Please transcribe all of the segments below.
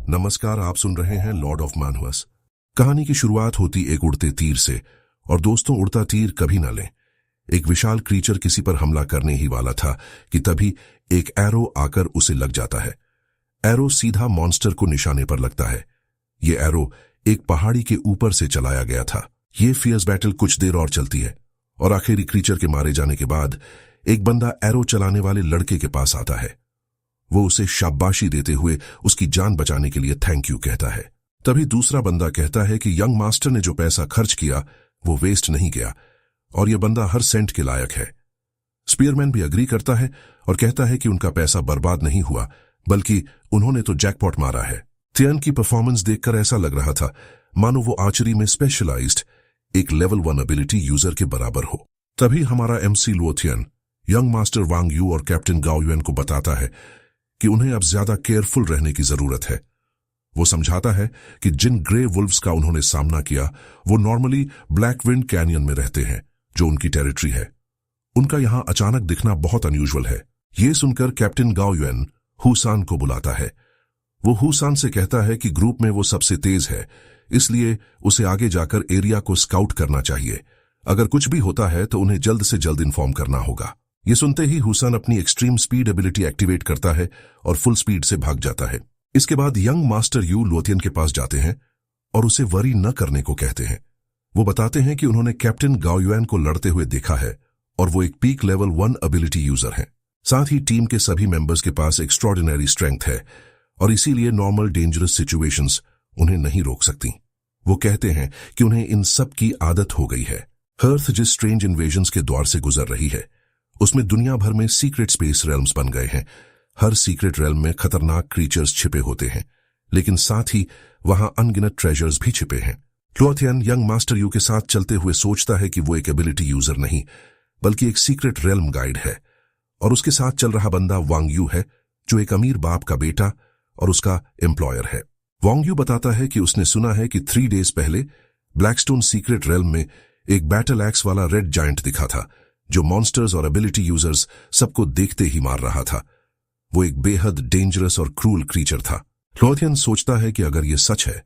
नमस्कार, आप सुन रहे हैं लॉर्ड ऑफ मानवस। कहानी की शुरुआत होती एक उड़ते तीर से, और दोस्तों उड़ता तीर कभी न लें। एक विशाल क्रीचर किसी पर हमला करने ही वाला था कि तभी एक एरो आकर उसे लग जाता है। एरो सीधा मॉन्स्टर को निशाने पर लगता है। ये एरो एक पहाड़ी के ऊपर से चलाया गया था। ये फियर्स बैटल कुछ देर और चलती है और आखिरी क्रीचर के मारे जाने के बाद एक बंदा एरो चलाने वाले लड़के के पास आता है। वो उसे शाबाशी देते हुए उसकी जान बचाने के लिए थैंक यू कहता है। तभी दूसरा बंदा कहता है कि यंग मास्टर ने जो पैसा खर्च किया वो वेस्ट नहीं गया और यह बंदा हर सेंट के लायक है। स्पीयरमैन भी अग्री करता है और कहता है कि उनका पैसा बर्बाद नहीं हुआ, बल्कि उन्होंने तो जैकपॉट मारा है। थियन की परफॉर्मेंस देखकर ऐसा लग रहा था मानो वो आर्चरी में स्पेशलाइज्ड एक लेवल 1 एबिलिटी यूजर के बराबर हो। तभी हमारा एमसी लुओ थियन यंग मास्टर वांग यू और कैप्टन गाओ युएन को बताता है कि उन्हें अब ज्यादा केयरफुल रहने की जरूरत है। वो समझाता है कि जिन ग्रे वुल्व्स का उन्होंने सामना किया वो नॉर्मली ब्लैक विंड कैनियन में रहते हैं, जो उनकी टेरिटरी है। उनका यहां अचानक दिखना बहुत अनयूजुअल है। ये सुनकर कैप्टन गाओ युएन हुसान को बुलाता है। वो हुसान से कहता है कि ग्रुप में वो सबसे तेज है, इसलिए उसे आगे जाकर एरिया को स्काउट करना चाहिए। अगर कुछ भी होता है तो उन्हें जल्द से जल्द इन्फॉर्म करना होगा। ये सुनते ही हुसान अपनी एक्सट्रीम स्पीड एबिलिटी एक्टिवेट करता है और फुल स्पीड से भाग जाता है। इसके बाद यंग मास्टर यू लोथियन के पास जाते हैं और उसे वरी न करने को कहते हैं। वो बताते हैं कि उन्होंने कैप्टन गाओ युएन को लड़ते हुए देखा है और वो एक पीक लेवल 1 एबिलिटी यूजर हैं। साथ ही टीम के सभी मेंबर्स के पास एक्स्ट्रॉर्डिनरी स्ट्रेंथ है और इसीलिए नॉर्मल डेंजरस सिचुएशंस उन्हें नहीं रोक सकती। वो कहते हैं कि उन्हें इन सब की आदत हो गई है। अर्थ जिस स्ट्रेंज इन्वेजन्स के द्वार से गुजर रही है उसमें दुनिया भर में सीक्रेट स्पेस रेल्म्स बन गए हैं। हर सीक्रेट रेल्म में खतरनाक क्रीचर्स छिपे होते हैं, लेकिन साथ ही वहां अनगिनत ट्रेजर्स भी छिपे हैं। लुओ थियन यंग मास्टर यू के साथ चलते हुए सोचता है कि वो एक एबिलिटी यूजर नहीं बल्कि एक सीक्रेट रेल्म गाइड है, और उसके साथ चल रहा बंदा वांग यू है, जो एक अमीर बाप का बेटा और उसका एम्प्लॉयर है। वांग यू बताता है कि उसने सुना है कि 3 डेज पहले ब्लैकस्टोन सीक्रेट रेल्म में एक बैटल एक्स वाला रेड जायंट दिखा था, जो मॉन्स्टर्स और एबिलिटी यूजर्स सबको देखते ही मार रहा था। वो एक बेहद डेंजरस और क्रूल क्रीचर था। लुओ थियन सोचता है कि अगर ये सच है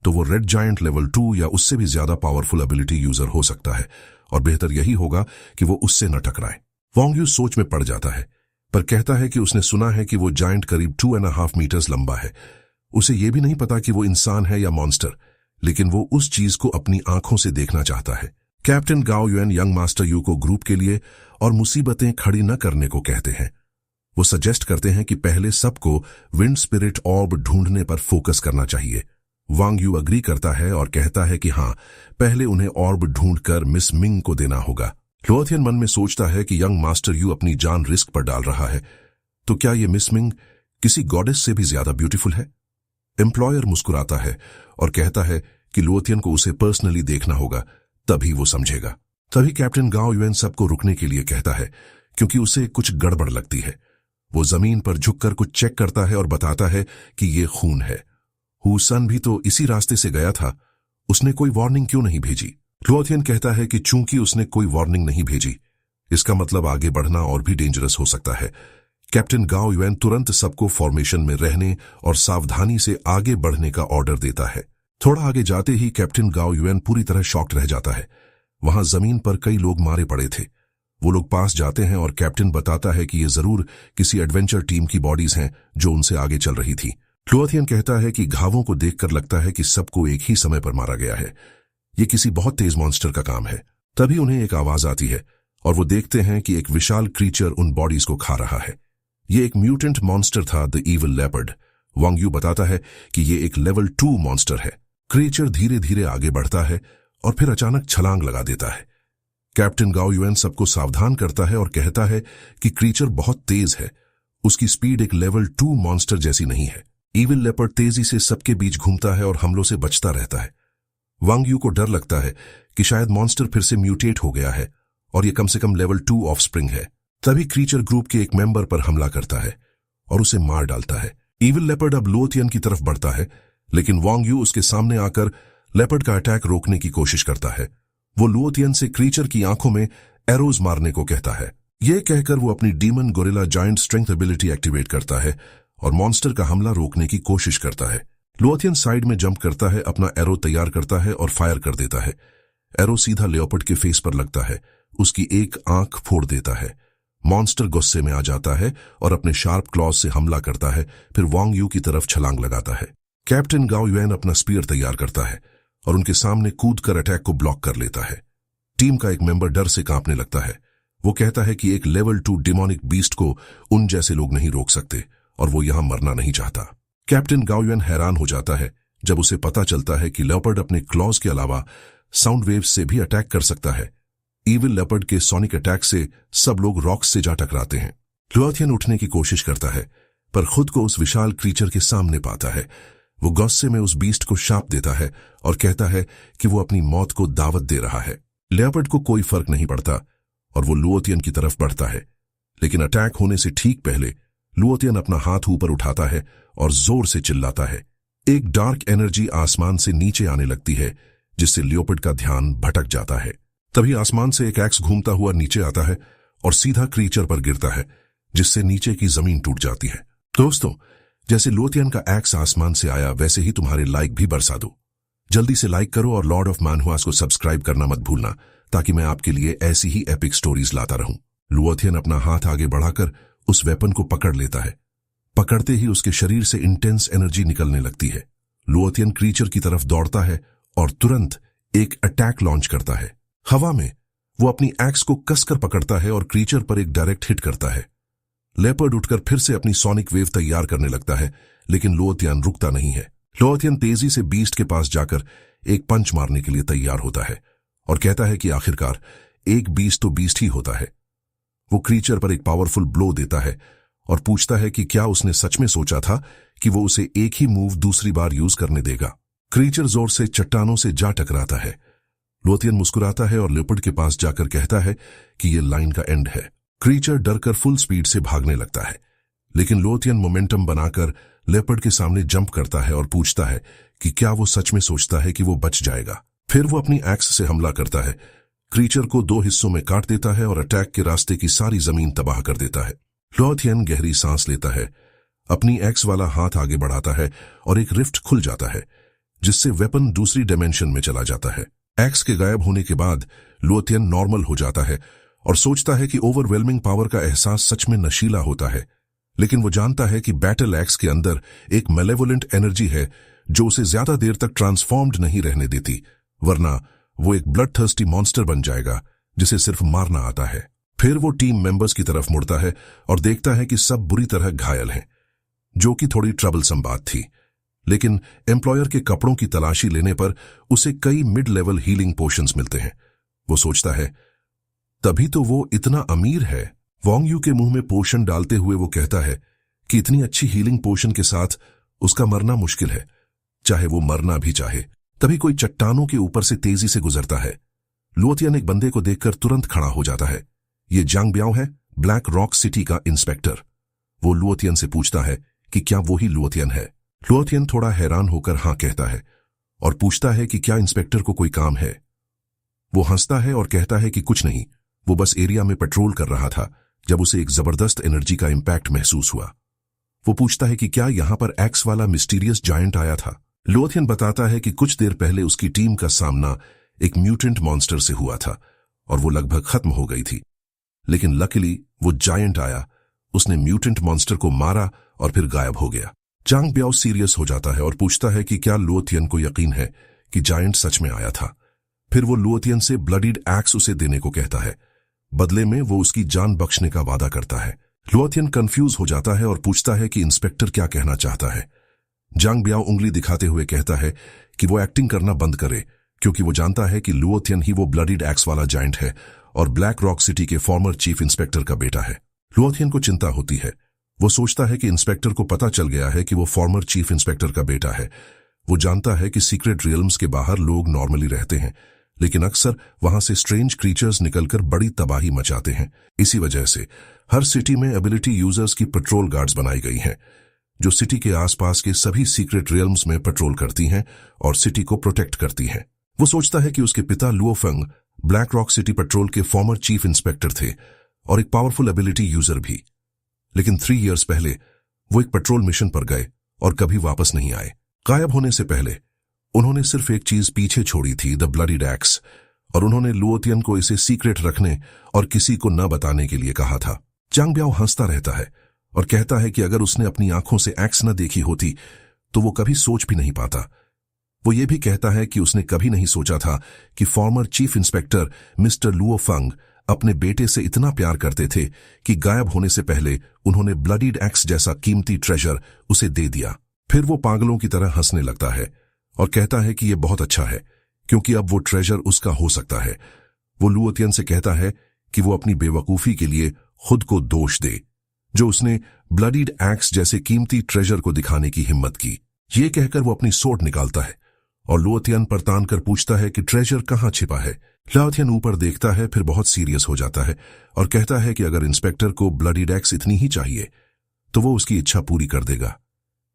तो वो रेड जायंट लेवल 2 या उससे भी ज्यादा पावरफुल एबिलिटी यूजर हो सकता है, और बेहतर यही होगा कि वो उससे न टकराए। वांग यू सोच में पड़ जाता है, पर कहता है कि उसने सुना है कि वो जायंट करीब 2.5 मीटर्स लंबा है। उसे ये भी नहीं पता कि वो इंसान है या मॉन्स्टर, लेकिन वो उस चीज को अपनी आंखों से देखना चाहता है। कैप्टन गाओ युएन यंग मास्टर यू को ग्रुप के लिए और मुसीबतें खड़ी न करने को कहते हैं। वो सजेस्ट करते हैं कि पहले सबको विंड स्पिरिट ऑर्ब ढूंढने पर फोकस करना चाहिए। वांग यू अग्री करता है और कहता है कि हाँ, पहले उन्हें ऑर्ब ढूंढकर मिस मिंग को देना होगा। लुओ थियन मन में सोचता है कि यंग मास्टर यू अपनी जान रिस्क पर डाल रहा है, तो क्या ये मिस मिंग किसी गॉडेस से भी ज्यादा ब्यूटीफुल है? एम्प्लॉयर मुस्कुराता है और कहता है कि लुओ थियन को उसे पर्सनली देखना होगा, तभी वो समझेगा। तभी कैप्टन गाओ युएन सबको रुकने के लिए कहता है, क्योंकि उसे कुछ गड़बड़ लगती है। वो जमीन पर झुककर कुछ चेक करता है और बताता है कि ये खून है। हुसन भी तो इसी रास्ते से गया था, उसने कोई वार्निंग क्यों नहीं भेजी? लुओ थियन कहता है कि चूंकि उसने कोई वार्निंग नहीं भेजी, इसका मतलब आगे बढ़ना और भी डेंजरस हो सकता है। कैप्टन गाओ युएन तुरंत सबको फॉर्मेशन में रहने और सावधानी से आगे बढ़ने का ऑर्डर देता है। थोड़ा आगे जाते ही कैप्टन गाओ युएन पूरी तरह शॉक्ड रह जाता है। वहां जमीन पर कई लोग मारे पड़े थे। वो लोग पास जाते हैं और कैप्टन बताता है कि ये जरूर किसी एडवेंचर टीम की बॉडीज हैं जो उनसे आगे चल रही थी। लुओ थियन कहता है कि घावों को देखकर लगता है कि सबको एक ही समय पर मारा गया है। ये किसी बहुत तेज मॉन्स्टर का काम है। तभी उन्हें एक आवाज आती है और वो देखते हैं कि एक विशाल क्रीचर उन बॉडीज को खा रहा है। ये एक म्यूटेंट मॉन्स्टर था, the evil leopard. Wang you बताता है कि ये एक लेवल 2 मॉन्स्टर है। क्रीचर धीरे धीरे आगे बढ़ता है और फिर अचानक छलांग लगा देता है। कैप्टन गाओ युएन सबको सावधान करता है और कहता है कि क्रीचर बहुत तेज है, उसकी स्पीड एक लेवल 2 मॉन्स्टर जैसी नहीं है। इविल लेपर्ड तेजी से सबके बीच घूमता है और हमलों से बचता रहता है। वांग यू को डर लगता है कि शायद मॉन्स्टर फिर से म्यूटेट हो गया है और ये कम से कम लेवल 2 ऑफस्प्रिंग है। तभी क्रीचर ग्रुप के एक मेंबर पर हमला करता है और उसे मार डालता है। इविल लेपर्ड अब लुओ थियन की तरफ बढ़ता है, लेकिन वांग यू उसके सामने आकर लेपर्ड का अटैक रोकने की कोशिश करता है। वो लुओ थियन से क्रीचर की आंखों में एरोज मारने को कहता है। यह कहकर वो अपनी demon gorilla giant strength ability activate करता है और मॉन्स्टर का हमला रोकने की कोशिश करता है। लुओथियन साइड में जंप करता है, अपना एरो तैयार करता है और फायर कर देता है। एरो सीधा लेओपर्ड के फेस पर लगता है, उसकी एक आंख फोड़ देता है। मॉन्स्टर गुस्से में आ जाता है और अपने शार्प क्लॉज से हमला करता है, फिर वांग यू की तरफ छलांग लगाता है। कैप्टन गाओ युएन अपना स्पीयर तैयार करता है और उनके सामने कूदकर अटैक को ब्लॉक कर लेता है। टीम का एक मेंबर डर से कांपने लगता है। वो कहता है कि एक लेवल 2 डिमोनिक बीस्ट को उन जैसे लोग नहीं रोक सकते और वो यहां मरना नहीं चाहता। कैप्टन गाओ युएन हैरान हो जाता है जब उसे पता चलता है कि लेपर्ड अपने क्लॉज के अलावा साउंड वेव्स से भी अटैक कर सकता है। इविल लेपर्ड के सोनिक अटैक से सब लोग रॉक्स से जा टकराते हैं। लुओथियन उठने की कोशिश करता है पर खुद को उस विशाल क्रीचर के सामने पाता है। वो गुस्से में उस बीस्ट को शाप देता है और कहता है कि वो अपनी मौत को दावत दे रहा है। लेपर्ड को कोई फर्क नहीं पड़ता और वो लुओथियन की तरफ बढ़ता है, लेकिन अटैक होने से ठीक पहले लुओथियन अपना हाथ ऊपर उठाता है और जोर से चिल्लाता है। एक डार्क एनर्जी आसमान से नीचे आने लगती है जिससे लियोपर्ड का ध्यान भटक जाता है। तभी आसमान से एक एक्स घूमता हुआ नीचे आता है और सीधा क्रीचर पर गिरता है, जिससे नीचे की जमीन टूट जाती है। दोस्तों, जैसे लुओथियन का एक्स आसमान से आया वैसे ही तुम्हारे लाइक भी बरसा दो। जल्दी से लाइक करो और लॉर्ड ऑफ मानहुआस को सब्सक्राइब करना मत भूलना, ताकि मैं आपके लिए ऐसी ही एपिक स्टोरीज लाता रहूं। लुओथियन अपना हाथ आगे बढ़ाकर उस वेपन को पकड़ लेता है। पकड़ते ही उसके शरीर से इंटेंस एनर्जी निकलने लगती है। लुओथियन क्रीचर की तरफ दौड़ता है और तुरंत एक अटैक लॉन्च करता है। हवा में वो अपनी एक्स को कसकर पकड़ता है और क्रीचर पर एक डायरेक्ट हिट करता है। लेपर्ड उठकर फिर से अपनी सोनिक वेव तैयार करने लगता है, लेकिन लुओथियन रुकता नहीं है। लुओथियन तेजी से बीस्ट के पास जाकर एक पंच मारने के लिए तैयार होता है और कहता है कि आखिरकार एक बीस्ट तो बीस्ट ही होता है। वो क्रीचर पर एक पावरफुल ब्लो देता है और पूछता है कि क्या उसने सच में सोचा था कि वो उसे एक ही मूव दूसरी बार यूज करने देगा। क्रीचर जोर से चट्टानों से जा टकराता है। लुओथियन मुस्कुराता है और लेपर्ड के पास जाकर कहता है कि ये लाइन का एंड है। क्रीचर डरकर फुल स्पीड से भागने लगता है, लेकिन लुओथियन मोमेंटम बनाकर लेपर्ड के सामने जंप करता है और पूछता है कि क्या वो सच में सोचता है कि वो बच जाएगा। फिर वो अपनी एक्स से हमला करता है, क्रीचर को 2 हिस्सों में काट देता है और अटैक के रास्ते की सारी जमीन तबाह कर देता है। लुओथियन गहरी सांस लेता है, अपनी एक्स वाला हाथ आगे बढ़ाता है और एक रिफ्ट खुल जाता है, जिससे वेपन दूसरी डायमेंशन में चला जाता है। एक्स के गायब होने के बाद लुओथियन नॉर्मल हो जाता है और सोचता है कि ओवरवेलमिंग पावर का एहसास सच में नशीला होता है, लेकिन वो जानता है कि बैटल एक्स के अंदर एक मेलेवोलेंट एनर्जी है जो उसे ज्यादा देर तक ट्रांसफॉर्म्ड नहीं रहने देती, वरना वो एक ब्लड थर्स्टी मॉन्स्टर बन जाएगा जिसे सिर्फ मारना आता है। फिर वो टीम मेंबर्स की तरफ मुड़ता है और देखता है कि सब बुरी तरह घायल हैं, जो कि थोड़ी ट्रबलसम बात थी। लेकिन एम्प्लॉयर के कपड़ों की तलाशी लेने पर उसे कई मिड लेवल हीलिंग पोशंस मिलते हैं। वो सोचता है तभी तो वो इतना अमीर है। वांग यू के मुंह में पोशन डालते हुए वो कहता है कि इतनी अच्छी हीलिंग पोशन के साथ उसका मरना मुश्किल है, चाहे वो मरना भी चाहे। तभी कोई चट्टानों के ऊपर से तेजी से गुजरता है। लुओथियन एक बंदे को देखकर तुरंत खड़ा हो जाता है। ये जांग ब्याओ है, ब्लैक रॉक सिटी का इंस्पेक्टर। वो लुओथियन से पूछता है कि क्या वो ही लुओथियन है। लुओथियन थोड़ा हैरान होकर हाँ कहता है और पूछता है कि क्या इंस्पेक्टर को कोई काम है। वो हंसता है और कहता है कि कुछ नहीं, वो बस एरिया में पेट्रोल कर रहा था जब उसे एक जबरदस्त एनर्जी का इंपैक्ट महसूस हुआ। वो पूछता है कि क्या यहां पर एक्स वाला मिस्टीरियस जायंट आया था। लुओथियन बताता है कि कुछ देर पहले उसकी टीम का सामना एक म्यूटेंट मॉन्स्टर से हुआ था और वो लगभग खत्म हो गई थी, लेकिन लकीली वो जायंट आया, उसने म्यूटेंट मॉन्स्टर को मारा और फिर गायब हो गया। जांग ब्याओ सीरियस हो जाता है और पूछता है कि क्या लुओथियन को यकीन है कि जायंट सच में आया था। फिर वो लुओथियन से ब्लडीड एक्स उसे देने को कहता है, बदले में वो उसकी जान बख्शने का वादा करता है। लुओथियन कंफ्यूज हो जाता है और पूछता है कि इंस्पेक्टर क्या कहना चाहता है। जांग ब्याओ उंगली दिखाते हुए कहता है कि वो एक्टिंग करना बंद करे, क्योंकि वो जानता है कि लुओथियन ही वो ब्लडीड एक्स वाला जायंट है और ब्लैक रॉक सिटी के फॉर्मर चीफ इंस्पेक्टर का बेटा है। लुओथियन को चिंता होती है। वो सोचता है कि इंस्पेक्टर को पता चल गया है कि वो फॉर्मर चीफ इंस्पेक्टर का बेटा है। वो जानता है कि सीक्रेट रियल्म्स के बाहर लोग नॉर्मली रहते हैं, लेकिन अक्सर वहां से स्ट्रेंज क्रीचर्स निकलकर बड़ी तबाही मचाते हैं। इसी वजह से हर सिटी में एबिलिटी यूजर्स की पेट्रोल गार्ड्स बनाई गई हैं, जो सिटी के आसपास के सभी सीक्रेट रियल्म्स में पेट्रोल करती हैं और सिटी को प्रोटेक्ट करती हैं। वो सोचता है कि उसके पिता लुओफंग ब्लैक रॉक सिटी पेट्रोल के फॉर्मर चीफ इंस्पेक्टर थे और एक पावरफुल एबिलिटी यूजर भी, लेकिन 3 इयर्स पहले वो एक पेट्रोल मिशन पर गए और कभी वापस नहीं आए। गायब होने से पहले उन्होंने सिर्फ एक चीज पीछे छोड़ी थी, द ब्लडीड एक्स, और उन्होंने लुओतियन को इसे सीक्रेट रखने और किसी को न बताने के लिए कहा था। जांग ब्याओ हंसता रहता है और कहता है कि अगर उसने अपनी आंखों से एक्स न देखी होती तो वो कभी सोच भी नहीं पाता। वो ये भी कहता है कि उसने कभी नहीं सोचा था कि former chief inspector mister Luo Fang अपने बेटे से इतना प्यार करते थे कि गायब होने से पहले उन्होंने ब्लडीड एक्स जैसा कीमती ट्रेजर उसे दे दिया। फिर वो पागलों की तरह हंसने लगता है और कहता है कि यह बहुत अच्छा है क्योंकि अब वो ट्रेजर उसका हो सकता है। वो लुओतियन से कहता है कि वो अपनी बेवकूफी के लिए खुद को दोष दे, जो उसने ब्लडीड एक्स जैसे कीमती ट्रेजर को दिखाने की हिम्मत की। ये कहकर वो अपनी सोट निकालता है और लुओतियन पर तान कर पूछता है कि ट्रेजर कहाँ छिपा है। लुओतियन ऊपर देखता है, फिर बहुत सीरियस हो जाता है और कहता है कि अगर इंस्पेक्टर को ब्लडीड एक्स इतनी ही चाहिए तो वो उसकी इच्छा पूरी कर देगा।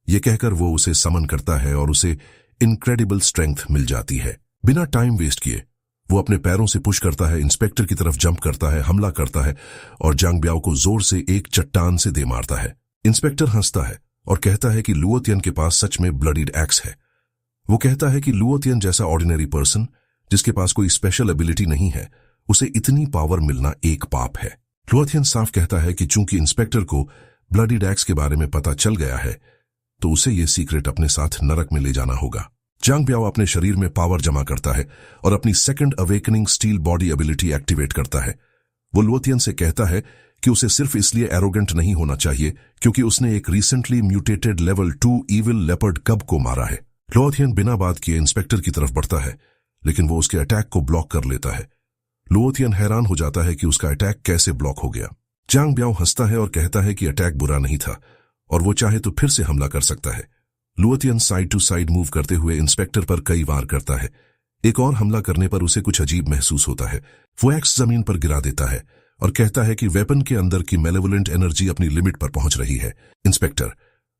ये कहकर वो उसे समन करता है और उसे इनक्रेडिबल स्ट्रेंथ मिल जाती है। बिना टाइम वेस्ट किए वो अपने पैरों से पुश करता है, इंस्पेक्टर की तरफ जंप करता है, हमला करता है और जांग ब्याओ को जोर से एक चट्टान से दे मारता है। इंस्पेक्टर हंसता है और कहता है कि लुओतियन के पास सच में ब्लडीड एक्स है। वो कहता है कि लुओतियन जैसा ऑर्डिनरी पर्सन जिसके पास कोई स्पेशल एबिलिटी नहीं है, उसे इतनी पावर मिलना एक पाप है। लुओतियन साफ कहता है कि चूंकि इंस्पेक्टर को ब्लडीड एक्स के बारे में पता चल गया है तो उसे ये सीक्रेट अपने साथ नरक में ले जाना होगा। जांग ब्याओ अपने शरीर में पावर जमा करता है और अपनी second awakening steel body ability activate करता है। वो लुओतियन से कहता है कि उसे सिर्फ इसलिए एरोगेंट नहीं होना चाहिए क्योंकि उसने एक recently mutated level 2 evil leopard कब को मारा है। लुओतियन बिना बात किए इंस्पेक्टर की तरफ बढ़ता है, लेकिन वो उसके अटैक को ब्लॉक कर लेता है। लुओतियन हैरान हो जाता है कि उसका अटैक कैसे ब्लॉक हो गया। जांग ब्याओ हंसता है और कहता है कि अटैक बुरा नहीं था और वो चाहे तो फिर से हमला कर सकता है। लुओतियन साइड टू साइड मूव करते हुए इंस्पेक्टर पर कई वार करता है। एक और हमला करने पर उसे कुछ अजीब महसूस होता है। वो एक्स जमीन पर गिरा देता है और कहता है कि वेपन के अंदर की मेलेवोलेंट एनर्जी अपनी लिमिट पर पहुंच रही है। इंस्पेक्टर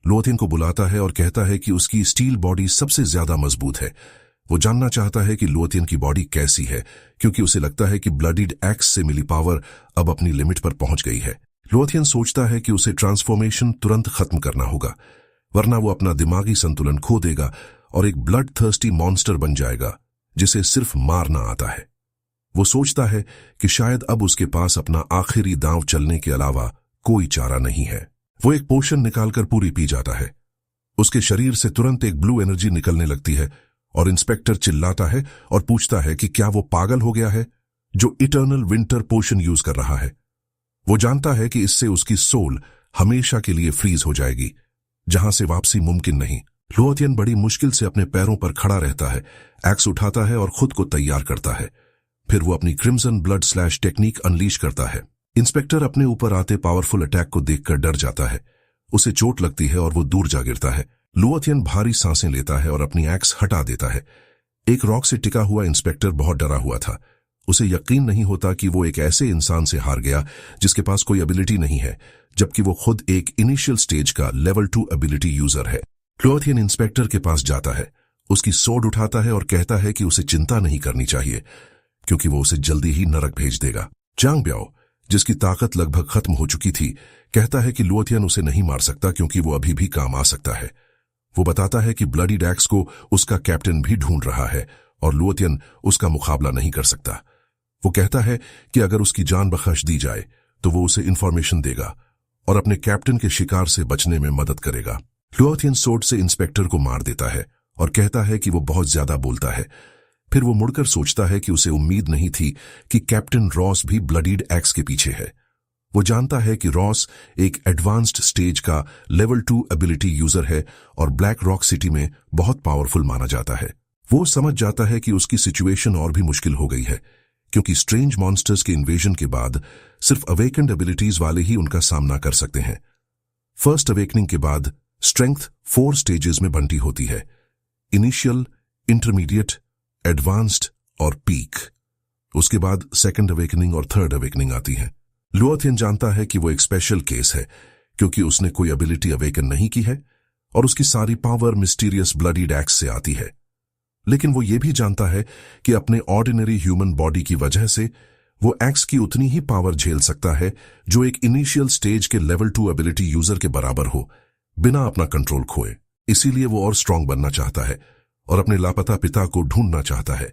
लुओतियन को बुलाता है और कहता है कि उसकी स्टील बॉडी सबसे ज्यादा मजबूत है। वो जानना चाहता है कि लुओतियन की बॉडी कैसी है क्योंकि उसे लगता है कि ब्लडीड एक्स से मिली पावर अब अपनी लिमिट पर पहुंच गई है। लुओतियन सोचता है कि उसे ट्रांसफॉर्मेशन तुरंत खत्म करना होगा, वरना वो अपना दिमागी संतुलन खो देगा और एक ब्लड थर्स्टी मॉन्स्टर बन जाएगा जिसे सिर्फ मारना आता है। वो सोचता है कि शायद अब उसके पास अपना आखिरी दांव चलने के अलावा कोई चारा नहीं है। वो एक पोशन निकालकर पूरी पी जाता है। उसके शरीर से तुरंत एक ब्लू एनर्जी निकलने लगती है और इंस्पेक्टर चिल्लाता है और पूछता है कि क्या वो पागल हो गया है जो इटर्नल विंटर पोशन यूज कर रहा है। वो जानता है कि इससे उसकी सोल हमेशा के लिए फ्रीज हो जाएगी, जहां से वापसी मुमकिन नहीं। लुओतियन बड़ी मुश्किल से अपने पैरों पर खड़ा रहता है, एक्स उठाता है और खुद को तैयार करता है। फिर वो अपनी crimson blood slash technique unleash करता है। इंस्पेक्टर अपने ऊपर आते पावरफुल अटैक को देखकर डर जाता है। उसे चोट लगती है और वो दूर जा गिरता है। लुओतियन भारी सांसें लेता है और अपनी एक्स हटा देता है। एक रॉक से टिका हुआ इंस्पेक्टर बहुत डरा हुआ था। उसे यकीन नहीं होता कि वो एक ऐसे इंसान से हार गया जिसके पास कोई एबिलिटी नहीं है, जबकि वो खुद एक इनिशियल स्टेज का लेवल 2 एबिलिटी यूजर है। लुओतियन इंस्पेक्टर के पास जाता है, उसकी सोड उठाता है और कहता है कि उसे चिंता नहीं करनी चाहिए क्योंकि वो उसे जल्दी ही नरक भेज देगा। जांग ब्याओ, जिसकी ताकत लगभग खत्म हो चुकी थी, कहता है कि लुओतियन उसे नहीं मार सकता क्योंकि वो अभी भी काम आ सकता है। वो बताता है कि ब्लडीड एक्स को उसका कैप्टन भी ढूंढ रहा है और लुओतियन उसका मुकाबला नहीं कर सकता। वो कहता है कि अगर उसकी जान बख्श दी जाए तो वो उसे इंफॉर्मेशन देगा और अपने कैप्टन के शिकार से बचने में मदद करेगा। लुओतियन सोड से इंस्पेक्टर को मार देता है और कहता है कि वो बहुत ज्यादा बोलता है। फिर वो मुड़कर सोचता है कि उसे उम्मीद नहीं थी कि कैप्टन रॉस भी ब्लडीड एक्स के पीछे है। वो जानता है कि रॉस एक एडवांस्ड स्टेज का लेवल 2 एबिलिटी यूजर है और ब्लैक रॉक सिटी में बहुत पावरफुल माना जाता है। वो समझ जाता है कि उसकी सिचुएशन और भी मुश्किल हो गई है क्योंकि स्ट्रेंज मॉन्स्टर्स के इन्वेजन के बाद सिर्फ अवेकेंड एबिलिटीज वाले ही उनका सामना कर सकते हैं। फर्स्ट अवेकनिंग के बाद स्ट्रेंथ 4 स्टेजेस में बंटी होती है: इनिशियल, इंटरमीडिएट, एडवांस्ड और पीक। उसके बाद सेकंड अवेकनिंग और थर्ड अवेकनिंग आती है। लुओतियन जानता है कि वो एक स्पेशल केस है क्योंकि उसने कोई एबिलिटी अवेकन नहीं की है और उसकी सारी पावर मिस्टीरियस ब्लडीड एक्स से आती है। लेकिन वो ये भी जानता है कि अपने ऑर्डिनरी ह्यूमन बॉडी की वजह से वो एक्स की उतनी ही पावर झेल सकता है जो एक इनिशियल स्टेज के लेवल 2 एबिलिटी यूजर के बराबर हो, बिना अपना कंट्रोल खोए। इसीलिए वो और स्ट्रांग बनना चाहता है और अपने लापता पिता को ढूंढना चाहता है।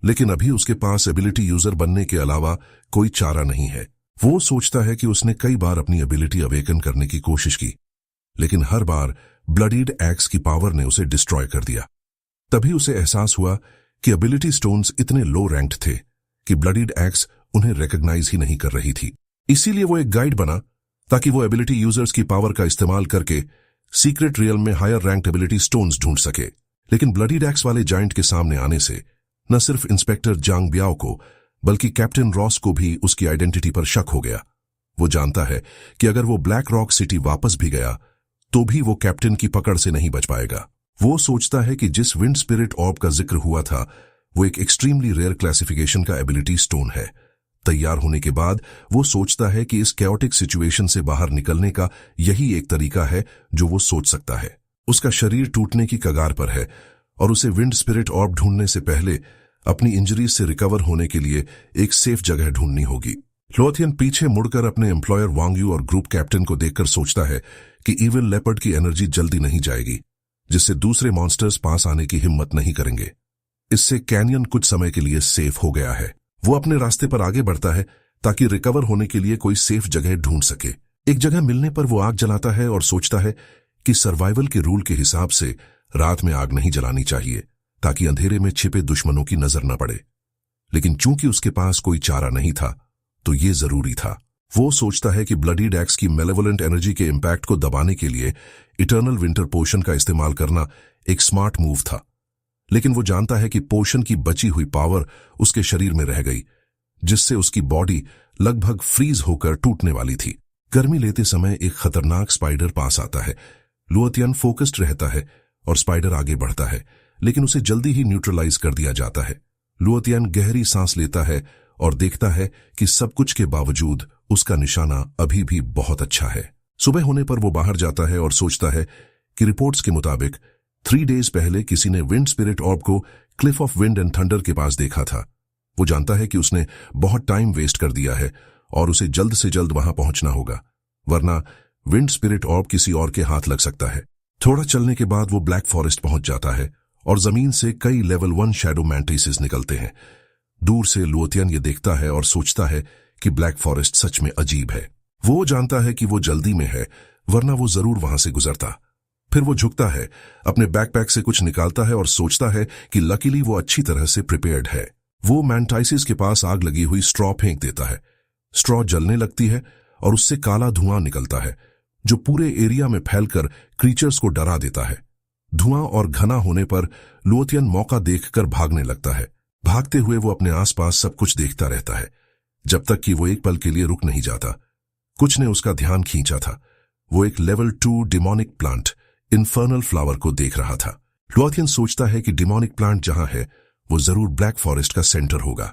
लेकिन अभी उसके पास एबिलिटी यूजर बनने के अलावा कोई चारा नहीं है। वो सोचता है कि उसने कई बार अपनी एबिलिटी अवेकन करने की कोशिश की, लेकिन हर बार ब्लडीड एक्स की पावर ने उसे डिस्ट्रॉय कर दिया। तभी उसे एहसास हुआ कि एबिलिटी स्टोन्स इतने लो रैंक्ड थे कि ब्लडीड एक्स उन्हें रिकॉग्नाइज ही नहीं कर रही थी। इसीलिए वो एक गाइड बना ताकि वो एबिलिटी यूजर्स की पावर का इस्तेमाल करके सीक्रेट रियल में हायर रैंक्ड एबिलिटी स्टोन्स ढूंढ सके। लेकिन ब्लडीड एक्स वाले जायंट के सामने आने से न सिर्फ इंस्पेक्टर जांग ब्याओ को बल्कि कैप्टन रॉस को भी उसकी आइडेंटिटी पर शक हो गया। वो जानता है कि अगर वो ब्लैक रॉक सिटी वापस भी गया तो भी वो कैप्टन की पकड़ से नहीं बच पाएगा। वो सोचता है कि जिस विंड स्पिरिट ऑर्ब का जिक्र हुआ था वो एक एक्सट्रीमली रेयर क्लासिफिकेशन का एबिलिटी स्टोन है। तैयार होने के बाद वो सोचता है कि इस कैओटिक सिचुएशन से बाहर निकलने का यही एक तरीका है जो वो सोच सकता है। उसका शरीर टूटने की कगार पर है और उसे विंड स्पिरिट ऑर्ब ढूंढने से पहले अपनी इंजरीज से रिकवर होने के लिए एक सेफ जगह ढूंढनी होगी। लोथियन पीछे मुड़कर अपने एम्प्लॉयर वांगयू और ग्रुप कैप्टन को देखकर सोचता है कि इविल लेपर्ड की एनर्जी जल्दी नहीं जाएगी, जिससे दूसरे मॉन्स्टर्स पास आने की हिम्मत नहीं करेंगे। इससे कैनियन कुछ समय के लिए सेफ हो गया है। वो अपने रास्ते पर आगे बढ़ता है ताकि रिकवर होने के लिए कोई सेफ जगह ढूंढ सके। एक जगह मिलने पर वो आग जलाता है और सोचता है कि सर्वाइवल के रूल के हिसाब से रात में आग नहीं जलानी चाहिए ताकि अंधेरे में छिपे दुश्मनों की नजर न पड़े। लेकिन चूंकि उसके पास कोई चारा नहीं था तो ये जरूरी था। वो सोचता है कि ब्लडीड एक्स की मेलेवोलेंट एनर्जी के इम्पैक्ट को दबाने के लिए इटर्नल विंटर पोशन का इस्तेमाल करना एक स्मार्ट मूव था। लेकिन वो जानता है कि पोशन की बची हुई पावर उसके शरीर में रह गई, जिससे उसकी बॉडी लगभग फ्रीज होकर टूटने वाली थी। गर्मी लेते समय एक खतरनाक स्पाइडर पास आता है। लुओतियन फोकस्ड रहता है और स्पाइडर आगे बढ़ता है, लेकिन उसे जल्दी ही न्यूट्रलाइज कर दिया जाता है। लुओतियन गहरी सांस लेता है और देखता है कि सब कुछ के बावजूद उसका निशाना अभी भी बहुत अच्छा है। सुबह होने पर वो बाहर जाता है और सोचता है कि रिपोर्ट्स के मुताबिक 3 डेज पहले किसी ने विंड स्पिरिट ऑर्ब को Cliff of wind and thunder के पास देखा था। वो जानता है कि उसने बहुत टाइम वेस्ट कर दिया है और उसे जल्द से जल्द वहां पहुंचना होगा, वरना विंड स्पिरिट ऑर्ब किसी और के हाथ लग सकता है। थोड़ा चलने के बाद वो ब्लैक फॉरेस्ट पहुंच जाता है और जमीन से कई लेवल 1 शैडो मैंटिसेस निकलते हैं। दूर से लुओतियन ये देखता है और सोचता है कि ब्लैक फॉरेस्ट सच में अजीब है। वो जानता है कि वो जल्दी में है, वरना वो जरूर वहां से गुजरता। फिर वो झुकता है, अपने बैकपैक से कुछ निकालता है और सोचता है कि लकीली वो अच्छी तरह से प्रिपेयर्ड है। वो मैंटाइसिस के पास आग लगी हुई स्ट्रॉ फेंक देता है। स्ट्रॉ जलने लगती है और उससे काला धुआं निकलता है जो पूरे एरिया में फैलकर क्रीचर्स को डरा देता है। धुआं और घना होने पर लुओतियन मौका देखकर भागने लगता है। भागते हुए वो अपने आसपास सब कुछ देखता रहता है जब तक कि वो एक पल के लिए रुक नहीं जाता। कुछ ने उसका ध्यान खींचा था। वो एक level 2 demonic plant infernal flower को देख रहा था। लुओतियन सोचता है कि डिमोनिक प्लांट जहां है वो जरूर ब्लैक फॉरेस्ट का सेंटर होगा।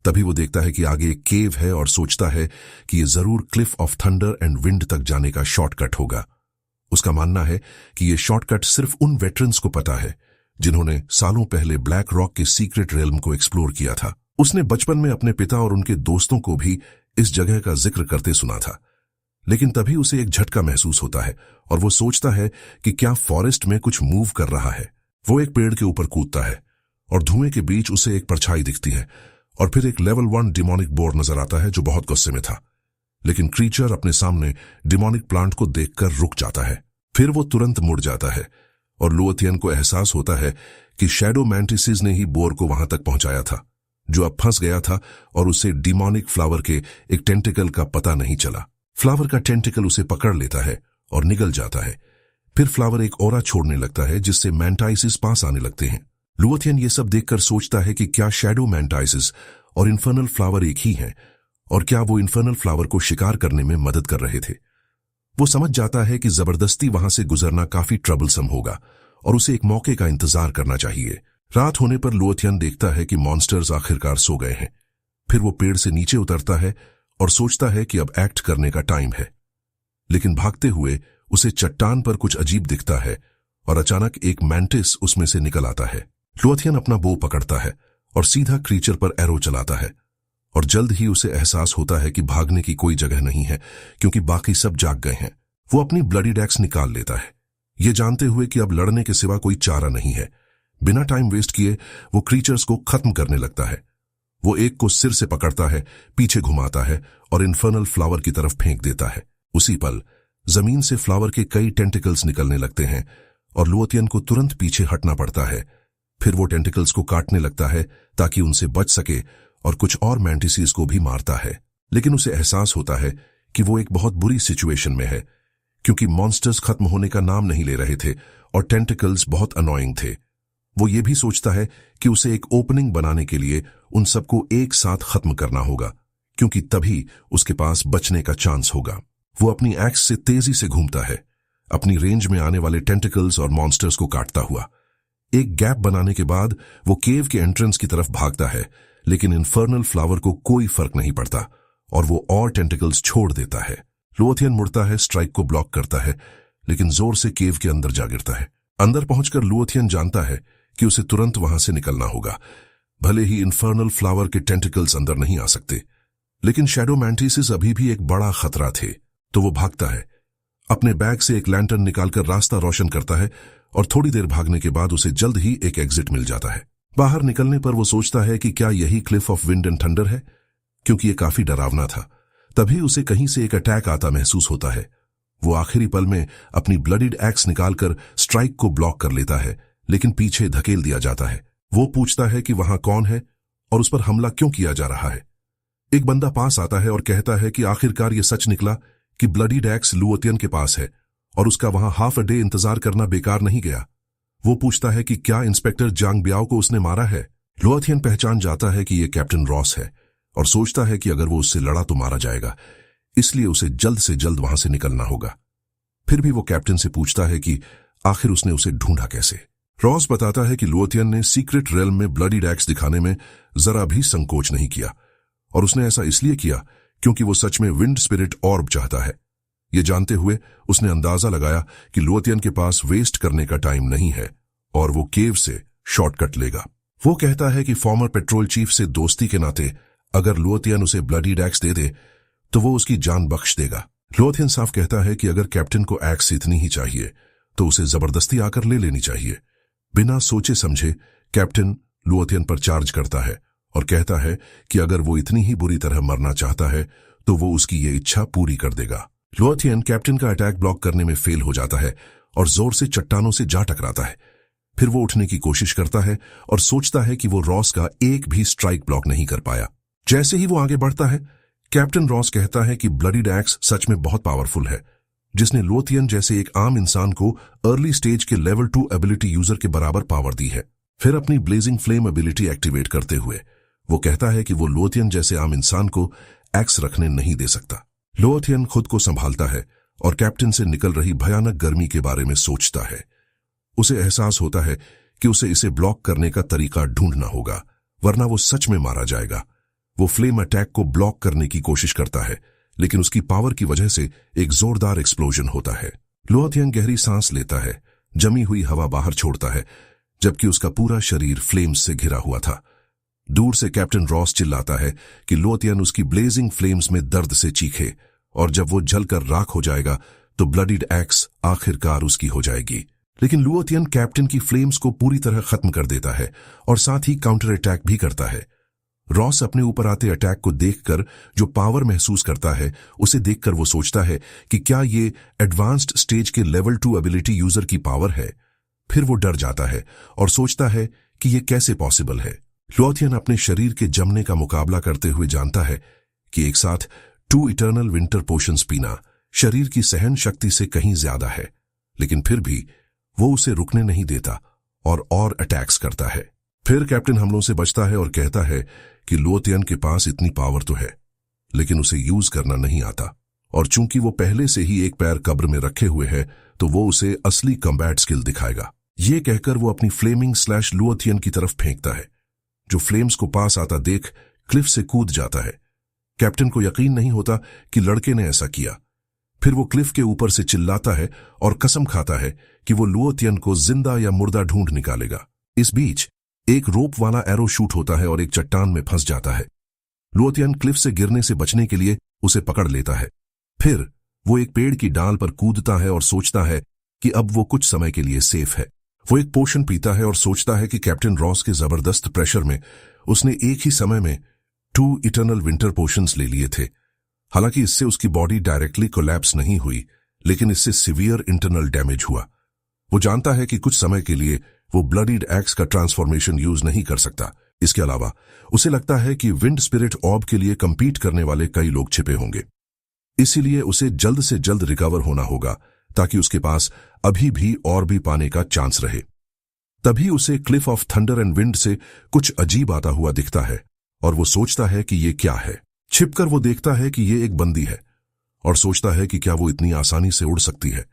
तभी वो देखता है कि आगे एक केव है और सोचता है कि ये जरूर Cliff of thunder and wind तक जाने का शॉर्टकट होगा। उसका मानना है कि ये शॉर्टकट सिर्फ उन वेटरन्स को पता है जिन्होंने सालों पहले ब्लैक रॉक के सीक्रेट रेल्म को एक्सप्लोर किया था। उसने बचपन में अपने पिता और उनके दोस्तों को भी इस जगह का जिक्र करते सुना था। लेकिन तभी उसे एक झटका महसूस होता है और वो सोचता है कि क्या फॉरेस्ट में कुछ मूव कर रहा है। वो एक पेड़ के ऊपर कूदता है और धुएं के बीच उसे एक परछाई दिखती है और फिर एक लेवल 1 डिमोनिक बोर नजर आता है जो बहुत गुस्से में था। लेकिन क्रीचर अपने सामने डिमोनिक प्लांट को देखकर रुक जाता है। फिर वो तुरंत मुड़ जाता है और लुओतियन को एहसास होता है कि शैडो मैंटिसेस ने ही बोर को वहां तक पहुंचाया था, जो अब फंस गया था और उसे डिमोनिक फ्लावर के एक टेंटिकल का पता नहीं चला। फ्लावर का टेंटिकल उसे पकड़ लेता है और निगल जाता है। फिर फ्लावर एक ऑरा छोड़ने लगता है जिससे मैंटाइसिस पास आने लगते हैं। लुओतियन ये सब देखकर सोचता है कि क्या शैडो मैंटाइसिस और इन्फर्नल फ्लावर एक ही हैं और क्या वो इन्फर्नल फ्लावर को शिकार करने में मदद कर रहे थे। वो समझ जाता है कि जबरदस्ती वहां से गुजरना काफी ट्रबलसम होगा और उसे एक मौके का इंतजार करना चाहिए। रात होने पर लुओतियन देखता है कि मॉन्स्टर्स आखिरकार सो गए हैं। फिर वो पेड़ से नीचे उतरता है और सोचता है कि अब एक्ट करने का टाइम है। लेकिन भागते हुए उसे चट्टान पर कुछ अजीब दिखता है और अचानक एक मैंटिस उसमें से निकल आता है। लुओतियन अपना बो पकड़ता है और सीधा क्रीचर पर एरो चलाता है और जल्द ही उसे एहसास होता है कि भागने की कोई जगह नहीं है क्योंकि बाकी सब जाग गए हैं। वो अपनी ब्लडी डैक्स निकाल लेता है ये जानते हुए कि अब लड़ने के सिवा कोई चारा नहीं है, बिना टाइम वेस्ट किए वो क्रीचर्स को खत्म करने लगता है। वो एक को सिर से पकड़ता है, पीछे घुमाता है और इन्फर्नल फ्लावर की तरफ फेंक देता है। उसी पल जमीन से फ्लावर के कई टेंटिकल्स निकलने लगते हैं और लुओतियन को तुरंत पीछे हटना पड़ता है। फिर वो टेंटिकल्स को काटने लगता है ताकि उनसे बच सके और कुछ और मैंटिसीज को भी मारता है। लेकिन उसे एहसास होता है कि वो एक बहुत बुरी सिचुएशन में है, क्योंकि मॉन्स्टर्स खत्म होने का नाम नहीं ले रहे थे और टेंटिकल्स बहुत अनोइंग थे। वो ये भी सोचता है कि उसे एक ओपनिंग बनाने के लिए उन सबको एक साथ खत्म करना होगा, क्योंकि तभी उसके पास बचने का चांस होगा। वो अपनी एक्स से तेजी से घूमता है, अपनी रेंज में आने वाले टेंटिकल्स और मॉन्स्टर्स को काटता हुआ। एक गैप बनाने के बाद वो केव के एंट्रेंस की तरफ भागता है, लेकिन इन्फर्नल फ्लावर को कोई फर्क नहीं पड़ता और वो और टेंटिकल्स छोड़ देता है। लुओतियन मुड़ता है, स्ट्राइक को ब्लॉक करता है, लेकिन जोर से केव के अंदर जा गिरता है। अंदर पहुंचकर लुओतियन जानता है कि उसे तुरंत वहां से निकलना होगा। भले ही इन्फर्नल फ्लावर के टेंटिकल्स अंदर नहीं आ सकते, लेकिन शैडो मैंटिसेस अभी भी एक बड़ा खतरा थे। तो वो भागता है, अपने बैग से एक लैंटर्न निकालकर रास्ता रोशन करता है और थोड़ी देर भागने के बाद उसे जल्द ही एक एग्जिट मिल जाता है। बाहर निकलने पर वो सोचता है कि क्या यही Cliff of wind and thunder है, क्योंकि ये काफी डरावना था। तभी उसे कहीं से एक अटैक आता महसूस होता है। वो आखिरी पल में अपनी ब्लडिड एक्स निकालकर स्ट्राइक को ब्लॉक कर लेता है, लेकिन पीछे धकेल दिया जाता है। वो पूछता है कि वहां कौन है और उस पर हमला क्यों किया जा रहा है। एक बंदा पास आता है और कहता है कि आखिरकार ये सच निकला कि ब्लडिड एक्स लुओतियन के पास है और उसका वहां हाफ अ डे इंतजार करना बेकार नहीं गया। वो पूछता है कि क्या इंस्पेक्टर जांग बियाओ को उसने मारा है। लुओतियन पहचान जाता है कि यह कैप्टन रॉस है और सोचता है कि अगर वो उससे लड़ा तो मारा जाएगा, इसलिए उसे जल्द से जल्द वहां से निकलना होगा। फिर भी वो कैप्टन से पूछता है कि आखिर उसने उसे ढूंढा कैसे। रॉस बताता है कि लुओतियन ने सीक्रेट रेल्म में ब्लडिड एक्स दिखाने में जरा भी संकोच नहीं किया और उसने ऐसा इसलिए किया क्योंकि वो सच में विंड स्पिरिट ऑर्ब चाहता है। ये जानते हुए उसने अंदाजा लगाया कि लुओतियन के पास वेस्ट करने का टाइम नहीं है और वो केव से शॉर्टकट लेगा। वो कहता है कि फॉर्मर पेट्रोल चीफ से दोस्ती के नाते अगर लुओतियन उसे ब्लडिड एक्स दे दे तो वो उसकी जान बख्श देगा। लुओतियन साफ कहता है कि अगर कैप्टन को एक्स इतनी ही चाहिए तो उसे जबरदस्ती आकर ले लेनी चाहिए। बिना सोचे समझे कैप्टन लुओतियन पर चार्ज करता है और कहता है कि अगर वो इतनी ही बुरी तरह मरना चाहता है तो वो उसकी ये इच्छा पूरी कर देगा। लुओतियन कैप्टन का अटैक ब्लॉक करने में फेल हो जाता है और जोर से चट्टानों से जा टकराता है। फिर वो उठने की कोशिश करता है और सोचता है कि वो रॉस का एक भी स्ट्राइक ब्लॉक नहीं कर पाया। जैसे ही वो आगे बढ़ता है, कैप्टन रॉस कहता है कि ब्लडिड एक्स सच में बहुत पावरफुल है, जिसने लुओतियन जैसे एक आम इंसान को अर्ली स्टेज के लेवल 2 एबिलिटी यूजर के बराबर पावर दी है। फिर अपनी ब्लेजिंग फ्लेम एबिलिटी एक्टिवेट करते हुए वो कहता है कि वो लुओतियन जैसे आम इंसान को एक्स रखने नहीं दे सकता। लुओतियन खुद को संभालता है और कैप्टन से निकल रही भयानक गर्मी के बारे में सोचता है। उसे एहसास होता है कि उसे इसे ब्लॉक करने का तरीका ढूंढना होगा, वरना वो सच में मारा जाएगा। वो फ्लेम अटैक को ब्लॉक करने की कोशिश करता है, लेकिन उसकी पावर की वजह से एक जोरदार एक्सप्लोजन होता है। लुओतियन गहरी सांस लेता है, जमी हुई हवा बाहर छोड़ता है, जबकि उसका पूरा शरीर फ्लेम्स से घिरा हुआ था। दूर से कैप्टन रॉस चिल्लाता है कि लुओतियन उसकी ब्लेजिंग फ्लेम्स में दर्द से चीखे और जब वो जलकर राख हो जाएगा तो ब्लडिड एक्स आखिरकार उसकी हो जाएगी। लेकिन लुओतियन कैप्टन की फ्लेम्स को पूरी तरह खत्म कर देता है और साथ ही काउंटर अटैक भी करता है। रॉस अपने ऊपर आते अटैक को देखकर जो पावर महसूस करता है, उसे देखकर वो सोचता है कि क्या ये एडवांस्ड स्टेज के लेवल 2 एबिलिटी यूजर की पावर है। फिर वो डर जाता है और सोचता है कि ये कैसे पॉसिबल है। लुओतियन अपने शरीर के जमने का मुकाबला करते हुए जानता है कि एक साथ 2 इटर्नल विंटर पोशंस पीना शरीर की सहन शक्ति से कहीं ज्यादा है, लेकिन फिर भी वो उसे रुकने नहीं देता और अटैक्स करता है। फिर कैप्टन हमलों से बचता है और कहता है कि लुओतियन के पास इतनी पावर तो है, लेकिन उसे यूज करना नहीं आता, और चूंकि वो पहले से ही एक पैर कब्र में रखे हुए है तो वो उसे असली कॉम्बैट स्किल दिखाएगा। ये कहकर वो अपनी फ्लेमिंग स्लैश लुओतियन की तरफ फेंकता है, जो फ्लेम्स को पास आता देख क्लिफ से कूद जाता है। कैप्टन को यकीन नहीं होता कि लड़के ने ऐसा किया। फिर वो क्लिफ के ऊपर से चिल्लाता है और कसम खाता है कि वो लुओतियन को जिंदा या मुर्दा ढूंढ निकालेगा। इस बीच एक रोप वाला एरो शूट होता है और एक चट्टान में फंस जाता है। लुओतियन क्लिफ से गिरने से बचने के लिए उसे पकड़ लेता है। फिर वो एक पेड़ की डाल पर कूदता है और सोचता है कि अब वो कुछ समय के लिए सेफ है। वो एक पोशन पीता है और सोचता है कि कैप्टन रॉस के जबरदस्त प्रेशर में उसने एक ही समय में 2 इटर्नल विंटर पोशंस ले लिए थे। हालांकि इससे उसकी बॉडी डायरेक्टली कोलैप्स नहीं हुई, लेकिन इससे सीवियर इंटरनल डैमेज हुआ। वो जानता है कि कुछ समय के लिए वो ब्लडीड एक्स का ट्रांसफॉर्मेशन यूज नहीं कर सकता। इसके अलावा उसे लगता है कि विंड स्पिरिट ऑर्ब के लिए कंपीट करने वाले कई लोग छिपे होंगे, इसीलिए उसे जल्द से जल्द रिकवर होना होगा ताकि उसके पास अभी भी और भी पाने का चांस रहे। तभी उसे Cliff of thunder and wind से कुछ अजीब आता हुआ दिखता है और वो सोचता है कि ये क्या है। छिपकर वो देखता है कि ये एक बंदी है और सोचता है कि क्या वो इतनी आसानी से उड़ सकती है।